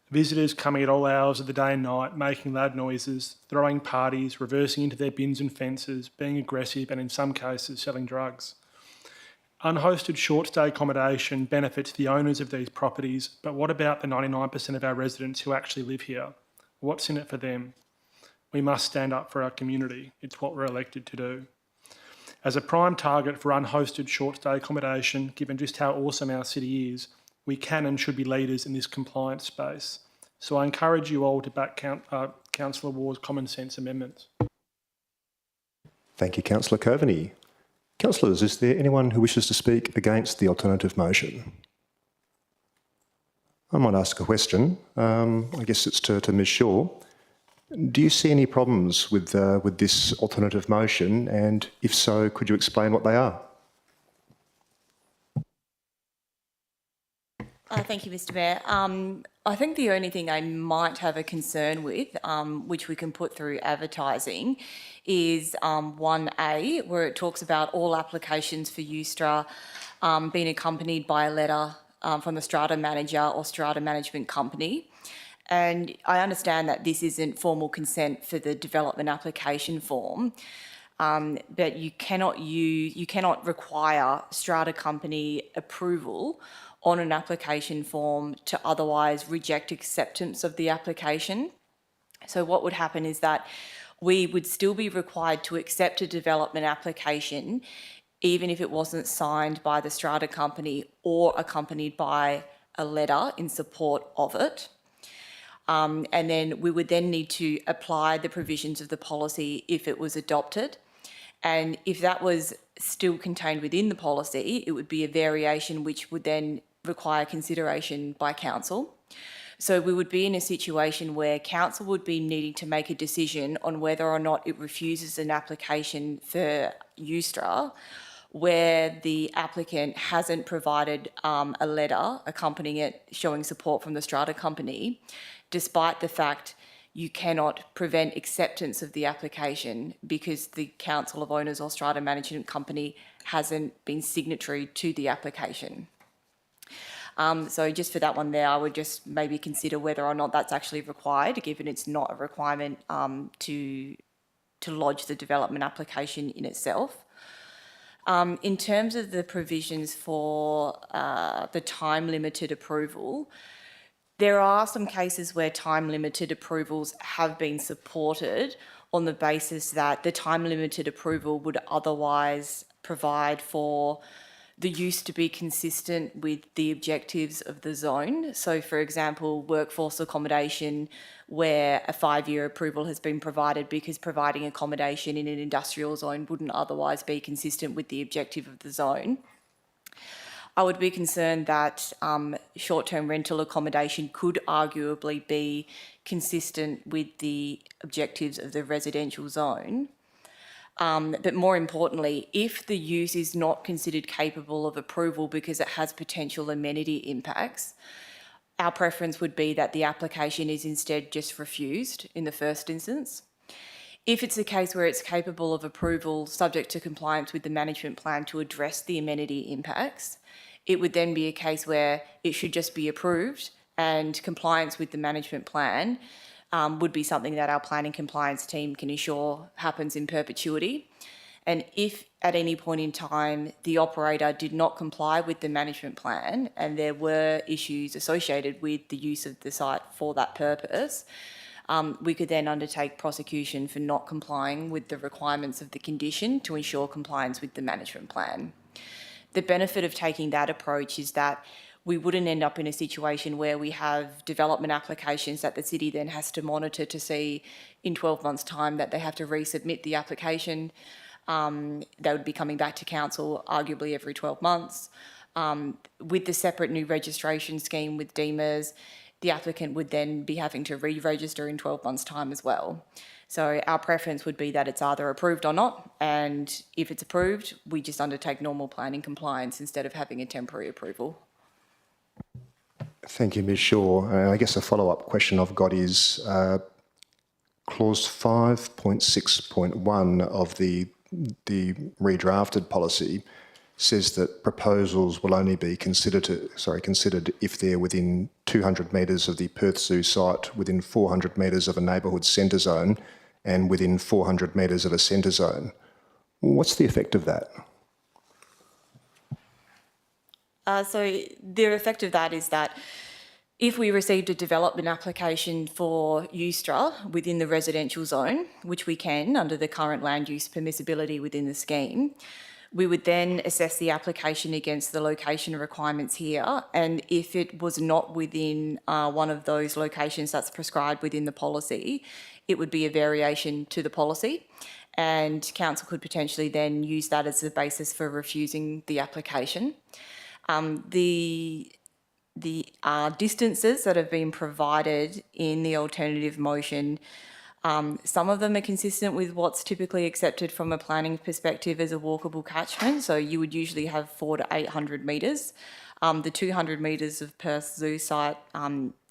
Visitors coming at all hours of the day and night, making loud noises, throwing parties, reversing into their bins and fences, being aggressive and in some cases selling drugs. Unhosted short-stay accommodation benefits the owners of these properties, but what about the 99% of our residents who actually live here? What's in it for them? We must stand up for our community. It's what we're elected to do. As a prime target for unhosted short-stay accommodation, given just how awesome our city is, we can and should be leaders in this compliance space. So I encourage you all to back Councillor Waugh's common sense amendments. Thank you, Councillor Coveney. Councillors, is there anyone who wishes to speak against the alternative motion? I might ask a question. I guess it's to Ms Shaw. Do you see any problems with this alternative motion? And if so, could you explain what they are? Thank you, Mr Mayor. I think the only thing I might have a concern with, which we can put through advertising, is 1A, where it talks about all applications for USTRA being accompanied by a letter from the strata manager or strata management company. And I understand that this isn't formal consent for the development application form, but you cannot require strata company approval on an application form to otherwise reject acceptance of the application. So what would happen is that we would still be required to accept a development application even if it wasn't signed by the strata company or accompanied by a letter in support of it. And then we would then need to apply the provisions of the policy if it was adopted. And if that was still contained within the policy, it would be a variation which would then require consideration by council. So we would be in a situation where council would be needing to make a decision on whether or not it refuses an application for Eustra, where the applicant hasn't provided a letter accompanying it showing support from the strata company, despite the fact you cannot prevent acceptance of the application because the Council of Owners or Strata Management Company hasn't been signatory to the application. So just for that one there, I would just maybe consider whether or not that's actually required, given it's not a requirement to lodge the development application in itself. In terms of the provisions for the time-limited approval, there are some cases where time-limited approvals have been supported on the basis that the time-limited approval would otherwise provide for the use to be consistent with the objectives of the zone. So, for example, workforce accommodation, where a 5-year approval has been provided because providing accommodation in an industrial zone wouldn't otherwise be consistent with the objective of the zone. I would be concerned that short-term rental accommodation could arguably be consistent with the objectives of the residential zone. But more importantly, if the use is not considered capable of approval because it has potential amenity impacts, our preference would be that the application is instead just refused in the first instance. If it's a case where it's capable of approval subject to compliance with the management plan to address the amenity impacts, it would then be a case where it should just be approved, and compliance with the management plan would be something that our planning compliance team can ensure happens in perpetuity. And if at any point in time the operator did not comply with the management plan and there were issues associated with the use of the site for that purpose, we could then undertake prosecution for not complying with the requirements of the condition to ensure compliance with the management plan. The benefit of taking that approach is that we wouldn't end up in a situation where we have development applications that the city then has to monitor to see in 12 months' time that they have to resubmit the application. They would be coming back to council arguably every 12 months. With the separate new registration scheme with DEMAs, the applicant would then be having to re-register in 12 months' time as well. So our preference would be that it's either approved or not, and if it's approved, we just undertake normal planning compliance instead of having a temporary approval. Thank you, Ms Shaw. I guess a follow-up question I've got is clause 5.6.1 of the redrafted policy says that proposals will only be considered if they're within 200 metres of the Perth Zoo site, within 400 metres of a neighbourhood centre zone, and within 400 metres of a centre zone. What's the effect of that? So the effect of that is that if we received a development application for Eustra within the residential zone, which we can under the current land use permissibility within the scheme, we would then assess the application against the location requirements here. And if it was not within one of those locations that's prescribed within the policy, it would be a variation to the policy. And council could potentially then use that as the basis for refusing the application. The distances that have been provided in the alternative motion, some of them are consistent with what's typically accepted from a planning perspective as a walkable catchment. So you would usually have 400 to 800 metres. The 200 metres of Perth Zoo site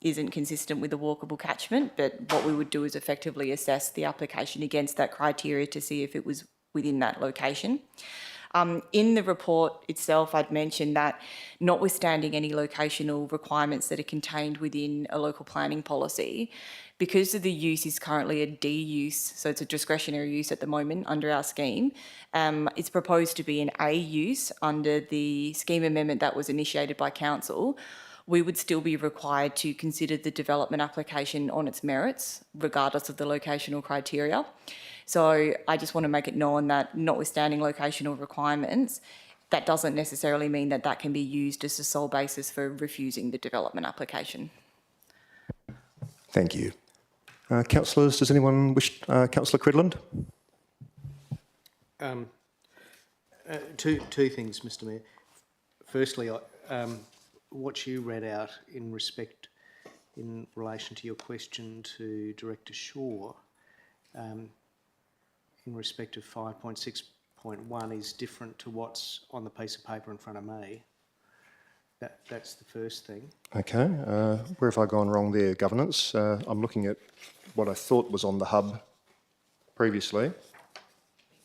isn't consistent with the walkable catchment, but what we would do is effectively assess the application against that criteria to see if it was within that location. In the report itself, I'd mentioned that notwithstanding any locational requirements that are contained within a local planning policy, because of the use is currently a D use, so it's a discretionary use at the moment under our scheme, it's proposed to be an A use under the scheme amendment that was initiated by council. We would still be required to consider the development application on its merits, regardless of the locational criteria. So I just want to make it known that notwithstanding locational requirements, that doesn't necessarily mean that that can be used as the sole basis for refusing the development application. Thank you. Councillors, does anyone wish... Councillor Cridland? Two things, Mr Mayor. Firstly, what you read out in relation to your question to Director Shaw, in respect of 5.6.1 is different to what's on the piece of paper in front of me. That's the first thing. Okay. Where have I gone wrong there, Governance? I'm looking at what I thought was on the hub previously.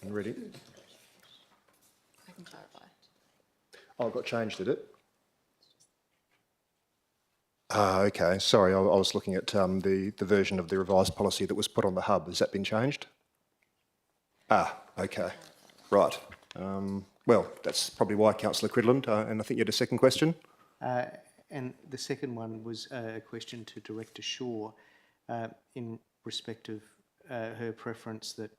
And ready. I can clarify. Oh, it got changed, did it? Okay. Sorry, I was looking at the version of the revised policy that was put on the hub. Has that been changed? Okay. Right. Well, that's probably why, Councillor Cridland. And I think you had a second question? And the second one was a question to Director Shaw in respect of her preference that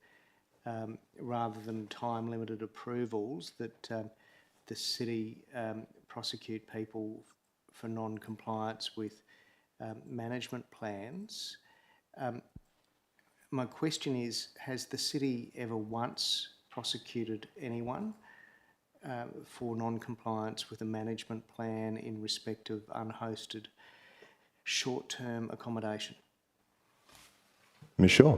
rather than time-limited approvals, that the city prosecute people for non-compliance with management plans. My question is, has the city ever once prosecuted anyone for non-compliance with a management plan in respect of unhosted short-term accommodation? Ms. Shaw?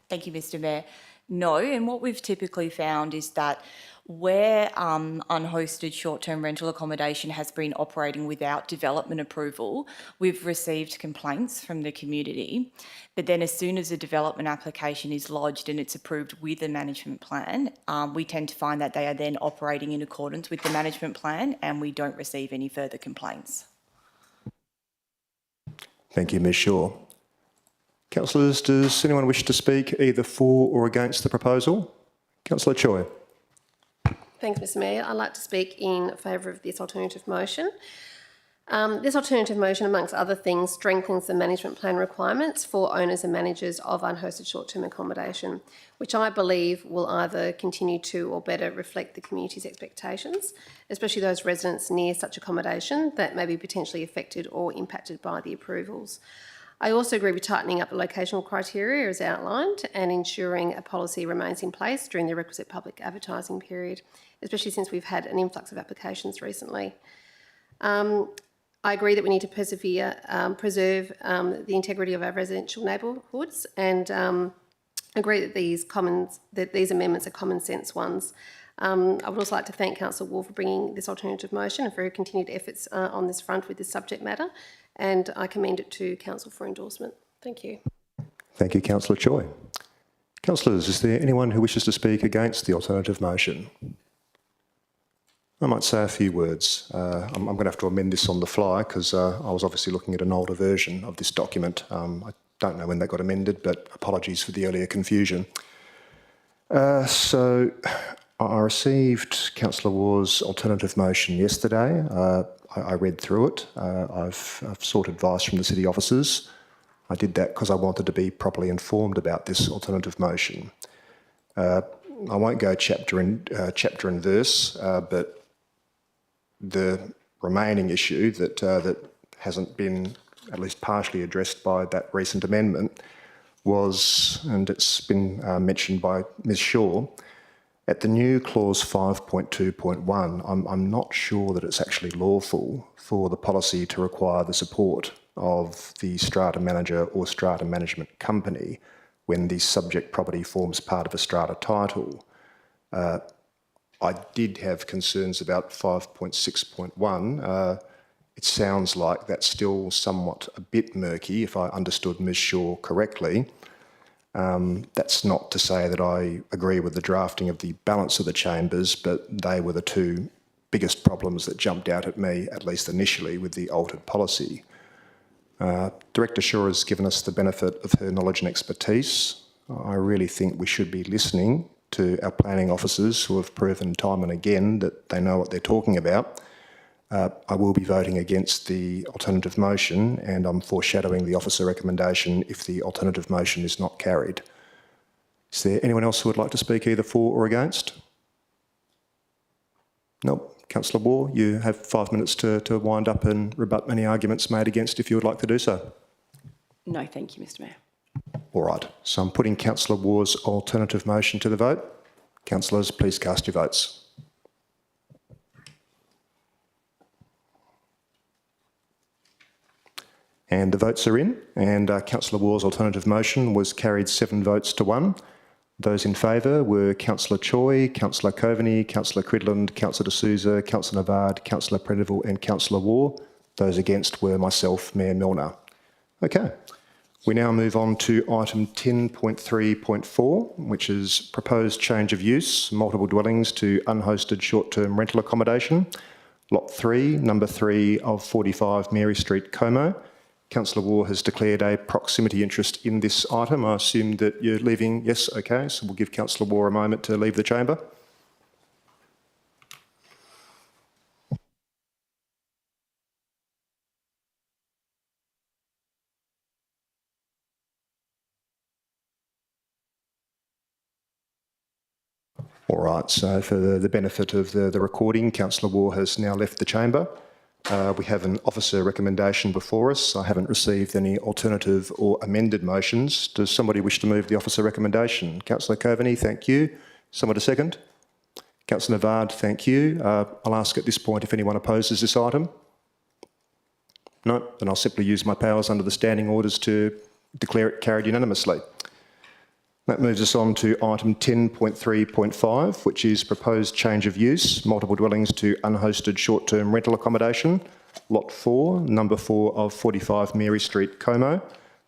Thank you, Mr Mayor. No, and what we've typically found is that where unhosted short-term rental accommodation has been operating without development approval, we've received complaints from the community. But then as soon as a development application is lodged and it's approved with a management plan, we tend to find that they are then operating in accordance with the management plan and we don't receive any further complaints. Thank you, Ms. Shaw. Councillors, does anyone wish to speak either for or against the proposal? Councillor Choi. Thanks, Mr Mayor. I'd like to speak in favour of this alternative motion. This alternative motion, amongst other things, strengthens the management plan requirements for owners and managers of unhosted short-term accommodation, which I believe will either continue to or better reflect the community's expectations, especially those residents near such accommodation that may be potentially affected or impacted by the approvals. I also agree with tightening up the locational criteria as outlined and ensuring a policy remains in place during the requisite public advertising period, especially since we've had an influx of applications recently. I agree that we need to preserve the integrity of our residential neighbourhoods, and agree that these amendments are common sense ones. I would also like to thank Councillor Wall for bringing this alternative motion and for her continued efforts on this front with this subject matter, and I commend it to Council for endorsement. Thank you. Thank you, Councillor Choi. Councillors, is there anyone who wishes to speak against the alternative motion? I might say a few words. I'm going to have to amend this on the fly because I was obviously looking at an older version of this document. I don't know when that got amended, but apologies for the earlier confusion. So I received Councillor Waugh's alternative motion yesterday. I read through it. I've sought advice from the city officers. I did that because I wanted to be properly informed about this alternative motion. I won't go chapter and verse, but the remaining issue that hasn't been at least partially addressed by that recent amendment was, and it's been mentioned by Ms. Shaw, at the new clause 5.2.1, I'm not sure that it's actually lawful for the policy to require the support of the strata manager or strata management company when the subject property forms part of a strata title. I did have concerns about 5.6.1. It sounds like that's still somewhat a bit murky, if I understood Ms. Shaw correctly. That's not to say that I agree with the drafting of the balance of the chambers, but they were the two biggest problems that jumped out at me, at least initially, with the altered policy. Director Shaw has given us the benefit of her knowledge and expertise. I really think we should be listening to our planning officers who have proven time and again that they know what they're talking about. I will be voting against the alternative motion, and I'm foreshadowing the officer recommendation if the alternative motion is not carried. Is there anyone else who would like to speak either for or against? No. Councillor Waugh, you have 5 minutes to wind up and rebut any arguments made against if you would like to do so. No, thank you, Mr Mayor. All right, so I'm putting Councillor Waugh's alternative motion to the vote. Councillors, please cast your votes. And the votes are in, and Councillor Waugh's alternative motion was carried 7 votes to 1. Those in favour were Councillor Choi, Councillor Coveney, Councillor Cridland, Councillor D'Souza, Councillor Navard, Councillor Prendeville and Councillor Waugh. Those against were myself, Mayor Milner. Okay, we now move on to item 10.3.4, which is proposed change of use, multiple dwellings to unhosted short-term rental accommodation, Lot 3, number 3 of 45 Mary Street, Como. Councillor Waugh has declared a proximity interest in this item. I assume that you're leaving. Yes, okay, so we'll give Councillor Waugh a moment to leave the chamber. All right, so for the benefit of the recording, Councillor Waugh has now left the chamber. We have an officer recommendation before us. I haven't received any alternative or amended motions. Does somebody wish to move the officer recommendation? Councillor Coveney, thank you. Someone to second? Councillor Navard, thank you. I'll ask at this point if anyone opposes this item. No, then I'll simply use my powers under the standing orders to declare it carried unanimously. That moves us on to item 10.3.5, which is proposed change of use, multiple dwellings to unhosted short-term rental accommodation, Lot 4, number 4 of 45 Mary Street, Como.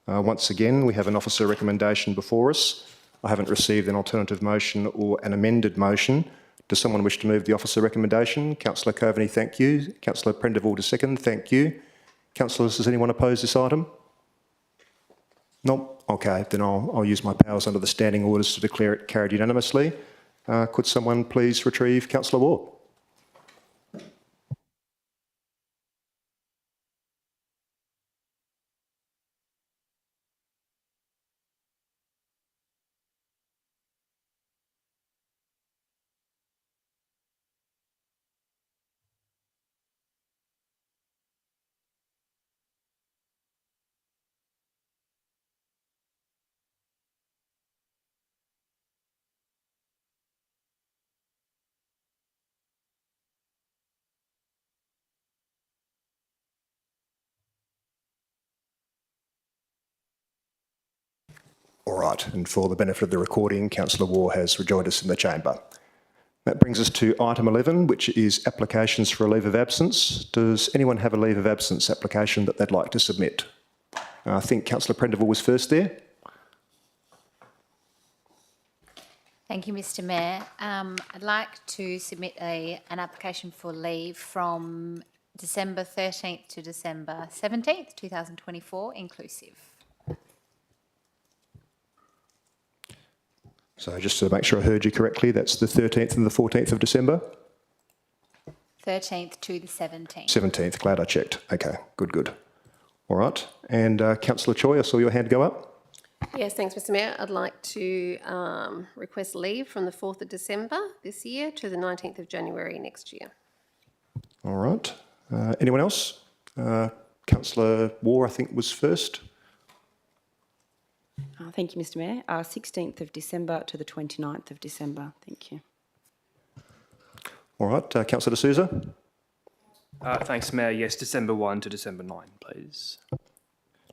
Once again, we have an officer recommendation before us. I haven't received an alternative motion or an amended motion. Does someone wish to move the officer recommendation? Councillor Coveney, thank you. Councillor Prendeville to second, thank you. Councillors, does anyone oppose this item? Nope. Okay, then I'll use my powers under the standing orders to declare it carried unanimously. Could someone please retrieve Councillor Waugh? All right, and for the benefit of the recording, Councillor Waugh has rejoined us in the chamber. That brings us to item 11, which is applications for a leave of absence. Does anyone have a leave of absence application that they'd like to submit? I think Councillor Prendeville was first there. Thank you, Mr Mayor. I'd like to submit an application for leave from December 13th to December 17th, 2024, inclusive. So just to make sure I heard you correctly, that's the 13th and the 14th of December? 13th to the 17th. 17th, glad I checked. Okay, good. All right, and Councillor Choi, I saw your hand go up. Yes, thanks, Mr Mayor. I'd like to request leave from the 4th of December this year to the 19th of January next year. All right, anyone else? Councillor Waugh, I think, was first. Thank you, Mr Mayor. 16th of December to the 29th of December. Thank you. All right, Councillor D'Souza. Thanks, Mayor. Yes, December 1 to December 9, please.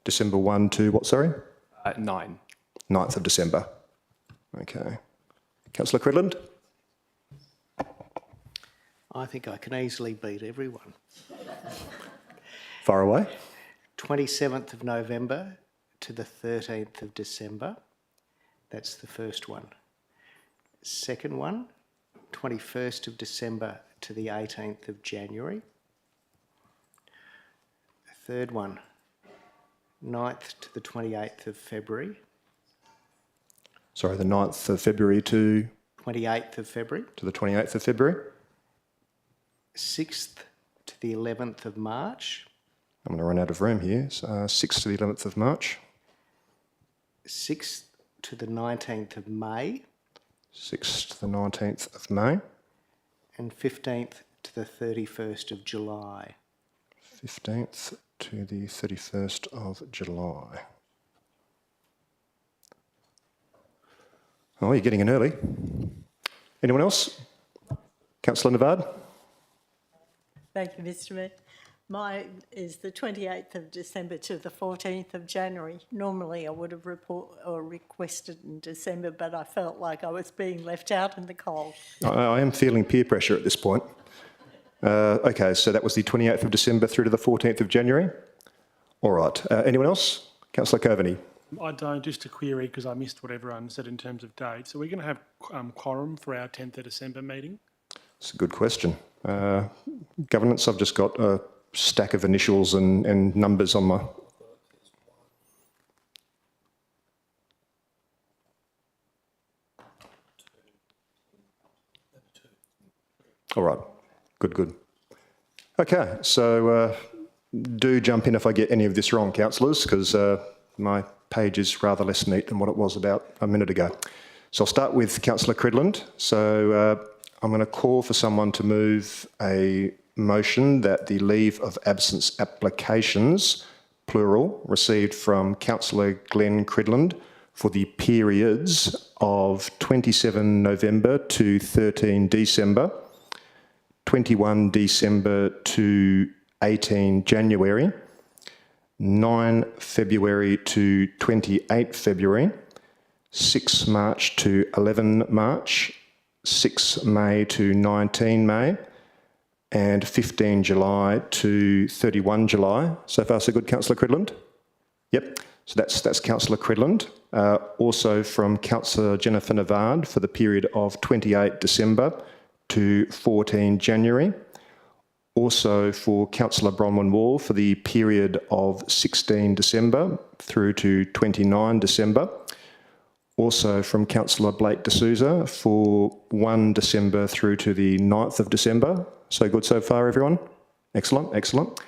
December 1 to what, sorry? 9. 9th of December. Okay. Councillor Cridland. I think I can easily beat everyone. Far away. 27th of November to the 13th of December. That's the first one. Second one, 21st of December to the 18th of January. Third one, 9th to the 28th of February. Sorry, the 9th of February to 28th of February. the 28th of February. 6th to the 11th of March. I'm going to run out of room here. So, 6th to the 11th of March. 6th to the 19th of May. 6th to the 19th of May. And 15th to the 31st of July. 15th to the 31st of July. Oh, you're getting in early. Anyone else? Councillor Navard? Thank you, Mr Mayor. Mine is the 28th of December to the 14th of January. Normally I would have requested in December, but I felt like I was being left out in the cold. I am feeling peer pressure at this point. Okay, so that was the 28th of December through to the 14th of January. All right. Anyone else? Councillor Coveney. I don't, just a query because I missed what everyone said in terms of dates. Are we going to have quorum for our 10th of December meeting? It's a good question. Governance, I've just got a stack of initials and numbers on my... All right. Good. Okay, so do jump in if I get any of this wrong, councillors, because my page is rather less neat than what it was about a minute ago. So I'll start with Councillor Cridland. So I'm going to call for someone to move a motion that the leave of absence applications, plural, received from Councillor Glenn Cridland for the periods of 27 November to 13 December, 21 December to 18 January, 9 February to 28 February, 6 March to 11 March, 6 May to 19 May, and 15 July to 31 July. So far, so good, Councillor Cridland? Yep, so that's Councillor Cridland. Also from Councillor Jennifer Navard for the period of 28 December to 14 January. Also for Councillor Bronwyn Wall for the period of 16 December through to 29 December. Also from Councillor Blake D'Souza for 1 December through to the 9th of December. So good so far, everyone? Excellent.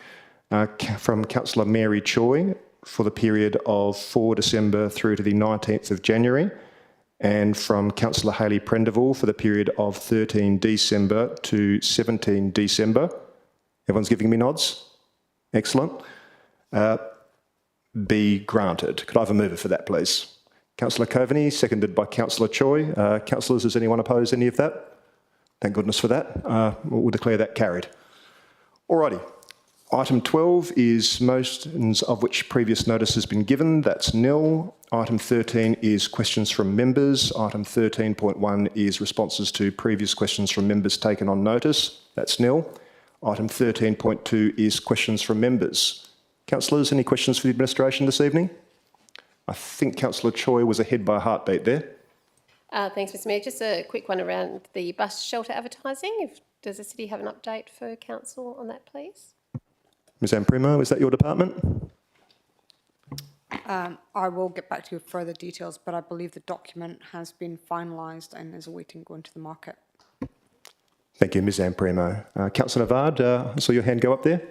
From Councillor Mary Choi for the period of 4 December through to the 19th of January. And from Councillor Hayley Prendeville for the period of 13 December to 17 December. Everyone's giving me nods? Excellent. Be granted. Could I have a mover for that, please? Councillor Coveney, seconded by Councillor Choi. Councillors, does anyone oppose any of that? Thank goodness for that. We'll declare that carried. Alrighty. Item 12 is motions of which previous notice has been given. That's nil. Item 13 is questions from members. Item 13.1 is responses to previous questions from members taken on notice. That's nil. Item 13.2 is questions from members. Councillors, any questions for the administration this evening? I think Councillor Choi was ahead by a heartbeat there. Thanks, Mr Mayor. Just a quick one around the bus shelter advertising. Does the city have an update for council on that, please? Ms Amprimo, is that your department? I will get back to you with further details, but I believe the document has been finalised and is awaiting going to the market. Thank you, Ms Amprimo. Councillor Navard, I saw your hand go up there.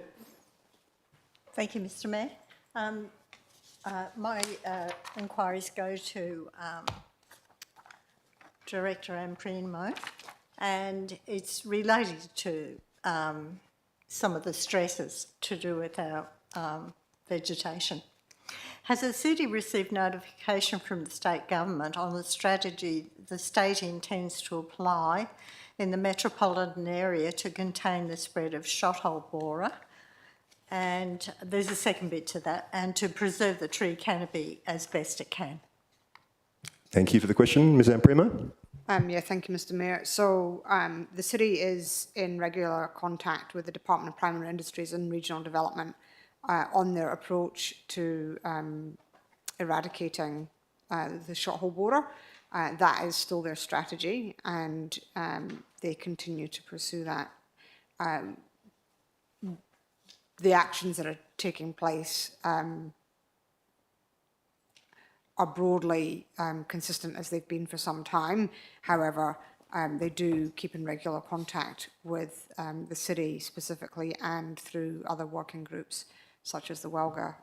Thank you, Mr Mayor. My inquiries go to Director Amprimo, and it's related to some of the stresses to do with our vegetation. Has the city received notification from the state government on the strategy the state intends to apply in the metropolitan area to contain the spread of shothole borer? And there's a second bit to that, and to preserve the tree canopy as best it can. Thank you for the question. Ms Amprimo? Yeah, thank you, Mr Mayor. So the city is in regular contact with the Department of Primary Industries and Regional Development on their approach to eradicating the shothole borer. That is still their strategy, and they continue to pursue that. The actions that are taking place are broadly consistent as they've been for some time. However, they do keep in regular contact with the city specifically and through other working groups, such as the WELGA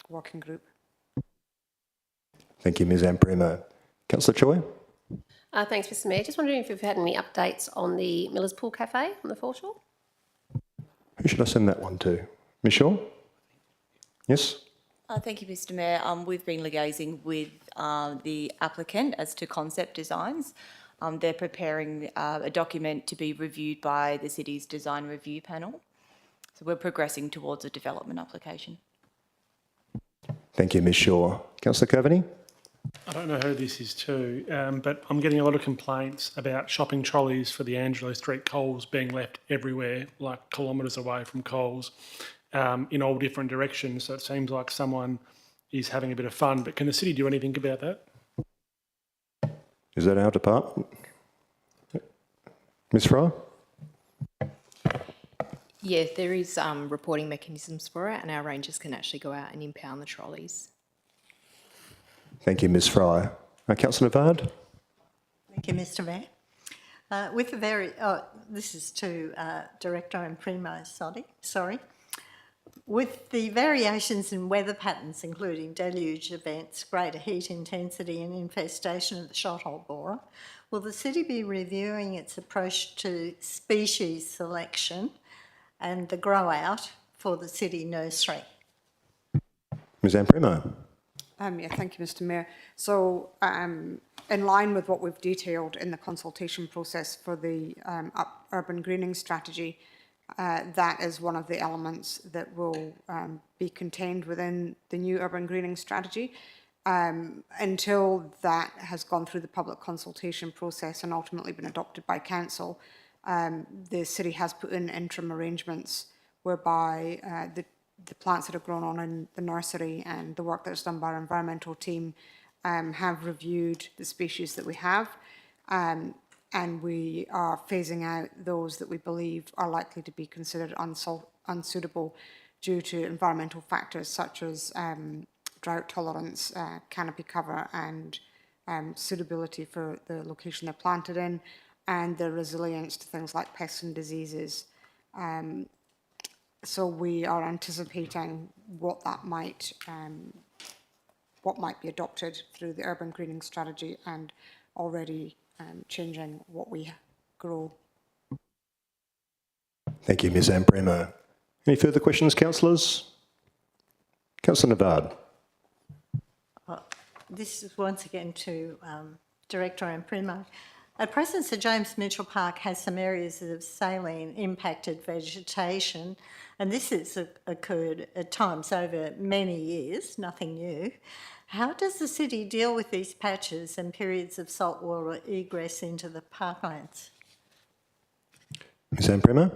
working group. Thank you, Ms Amprimo. Councillor Choi? Thanks, Mr Mayor. Just wondering if you've had any updates on the Millers Pool Cafe on the foreshore? Who should I send that one to? Ms Shaw? Yes? Thank you, Mr Mayor. We've been liaising with the applicant as to concept designs. They're preparing a document to be reviewed by the city's design review panel. So we're progressing towards a development application. Thank you, Ms Shaw. Councillor Coveney? I don't know who this is to, but I'm getting a lot of complaints about shopping trolleys for the Angelo Street Coles being left everywhere, like kilometres away from Coles, in all different directions. So it seems like someone is having a bit of fun, but can the city do anything about that? Is that our department? Ms Fry? Yeah, there is reporting mechanisms for it, and our rangers can actually go out and impound the trolleys. Thank you, Ms Fry. Councillor Navard? Thank you, Mr Mayor. This is to Director Imprimo, sorry. With the variations in weather patterns, including deluge events, greater heat intensity and infestation of the shothole borer, will the city be reviewing its approach to species selection and the grow out for the city nursery? Ms Amprimo? Yeah, thank you, Mr Mayor. So, in line with what we've detailed in the consultation process for the urban greening strategy, that is one of the elements that will be contained within the new urban greening strategy. Until that has gone through the public consultation process and ultimately been adopted by council, the city has put in interim arrangements whereby the plants that are grown on in the nursery and the work that's done by our environmental team have reviewed the species that we have, and we are phasing out those that we believe are likely to be considered unsuitable due to environmental factors such as drought tolerance, canopy cover and suitability for the location they're planted in, and their resilience to things like pests and diseases. So we are anticipating what might be adopted through the urban greening strategy and already changing what we grow. Thank you, Ms Amprimo. Any further questions, councillors? Councillor Navard? This is once again to Director Amprimo. At present, Sir James Mitchell Park has some areas of saline impacted vegetation, and this has occurred at times over many years, nothing new. How does the city deal with these patches and periods of saltwater egress into the parklands? Ms Amprimo?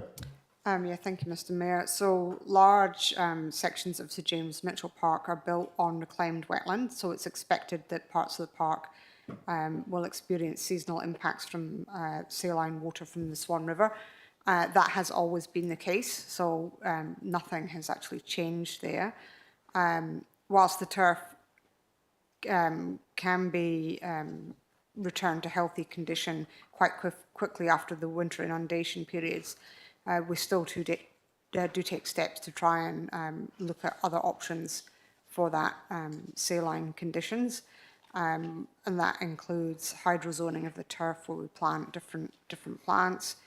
Yeah, thank you, Mr Mayor. So large sections of Sir James Mitchell Park are built on reclaimed wetland, so it's expected that parts of the park will experience seasonal impacts from saline water from the Swan River. That has always been the case, so nothing has actually changed there. Whilst the turf can be returned to healthy condition quite quickly after the winter inundation periods, we still do take steps to try and look at other options for that saline conditions. And that includes hydrozoning of the turf, where we plant different plants,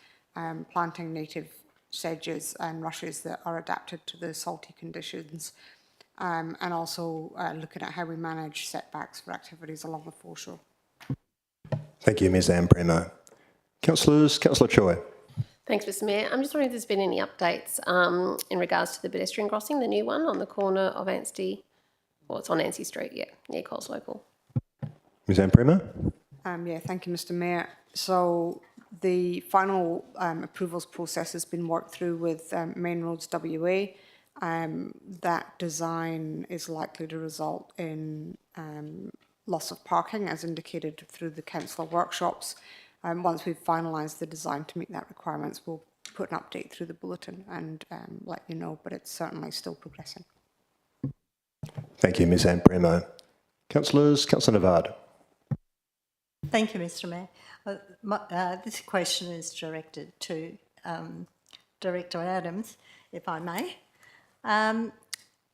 planting native sedges and rushes that are adapted to the salty conditions, and also looking at how we manage setbacks for activities along the foreshore. Thank you, Ms Amprimo. Councillor Choi. Thanks, Mr Mayor. I'm just wondering if there's been any updates in regards to the pedestrian crossing, the new one on the corner of Anstey, or it's on Anstey Street, yeah, near Coles Local. Ms Amprimo? Yeah, thank you, Mr Mayor. So the final approvals process has been worked through with Main Roads WA. That design is likely to result in loss of parking, as indicated through the council workshops. Once we've finalised the design to meet that requirements, we'll put an update through the bulletin and let you know, but it's certainly still progressing. Thank you, Ms Amprimo. Councillor Navard. Thank you, Mr Mayor. This question is directed to Director Adams, if I may.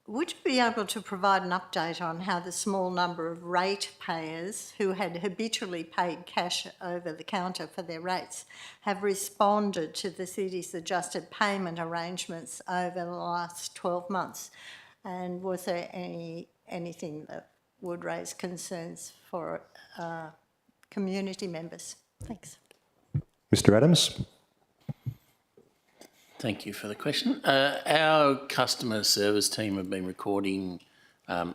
Would you be able to provide an update on how the small number of ratepayers who had habitually paid cash over the counter for their rates have responded to the city's adjusted payment arrangements over the last 12 months? And was there anything that would raise concerns for community members? Thanks. Mr Adams. Thank you for the question. Our customer service team have been recording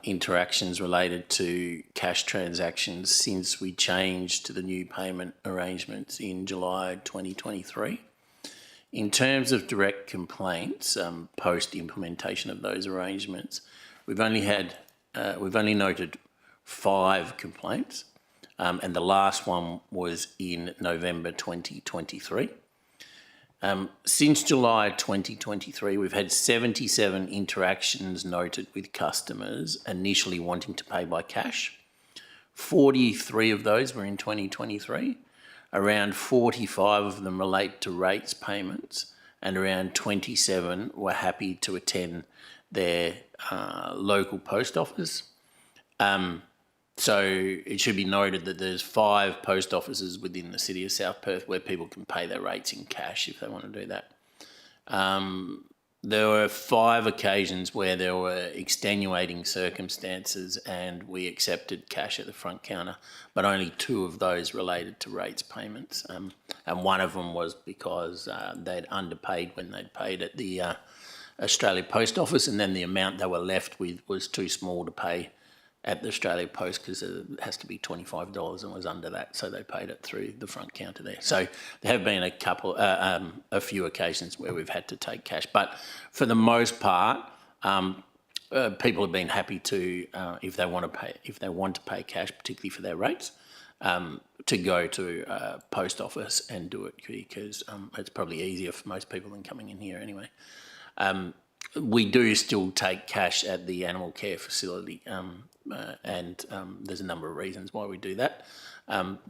interactions related to cash transactions since we changed to the new payment arrangements in July 2023. In terms of direct complaints, post-implementation of those arrangements, we've only noted 5 complaints, and the last one was in November 2023. Since July 2023, we've had 77 interactions noted with customers initially wanting to pay by cash. 43 of those were in 2023. Around 45 of them relate to rates payments, and around 27 were happy to attend their local post office. So it should be noted that there's 5 post offices within the city of South Perth where people can pay their rates in cash if they want to do that. There were 5 occasions where there were extenuating circumstances and we accepted cash at the front counter, but only 2 of those related to rates payments. And one of them was because they'd underpaid when they'd paid at the Australia Post Office, and then the amount they were left with was too small to pay at the Australia Post because it has to be $25 and was under that, so they paid it through the front counter there. So there have been a few occasions where we've had to take cash, but for the most part, people have been happy to, if they want to pay cash, particularly for their rates, to go to a post office and do it because it's probably easier for most people than coming in here anyway. We do still take cash at the animal care facility, and there's a number of reasons why we do that.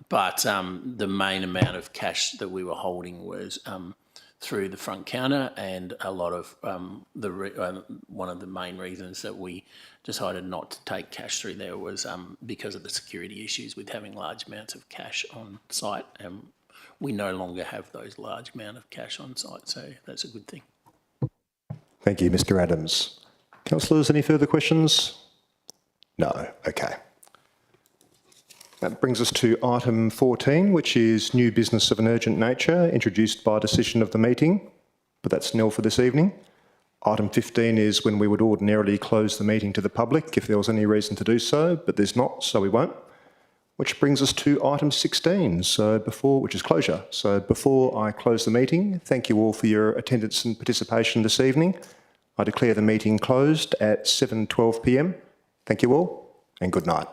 But the main amount of cash that we were holding was through the front counter, and a lot of one of the main reasons that we decided not to take cash through there was because of the security issues with having large amounts of cash on site. We no longer have those large amount of cash on site, so that's a good thing. Thank you, Mr Adams. Councillors, any further questions? No. Okay. That brings us to item 14, which is new business of an urgent nature, introduced by decision of the meeting, but that's nil for this evening. Item 15 is when we would ordinarily close the meeting to the public if there was any reason to do so, but there's not, so we won't. Which brings us to item 16, which is closure. So before I close the meeting, thank you all for your attendance and participation this evening. I declare the meeting closed at 7:12 p.m. Thank you all and good night.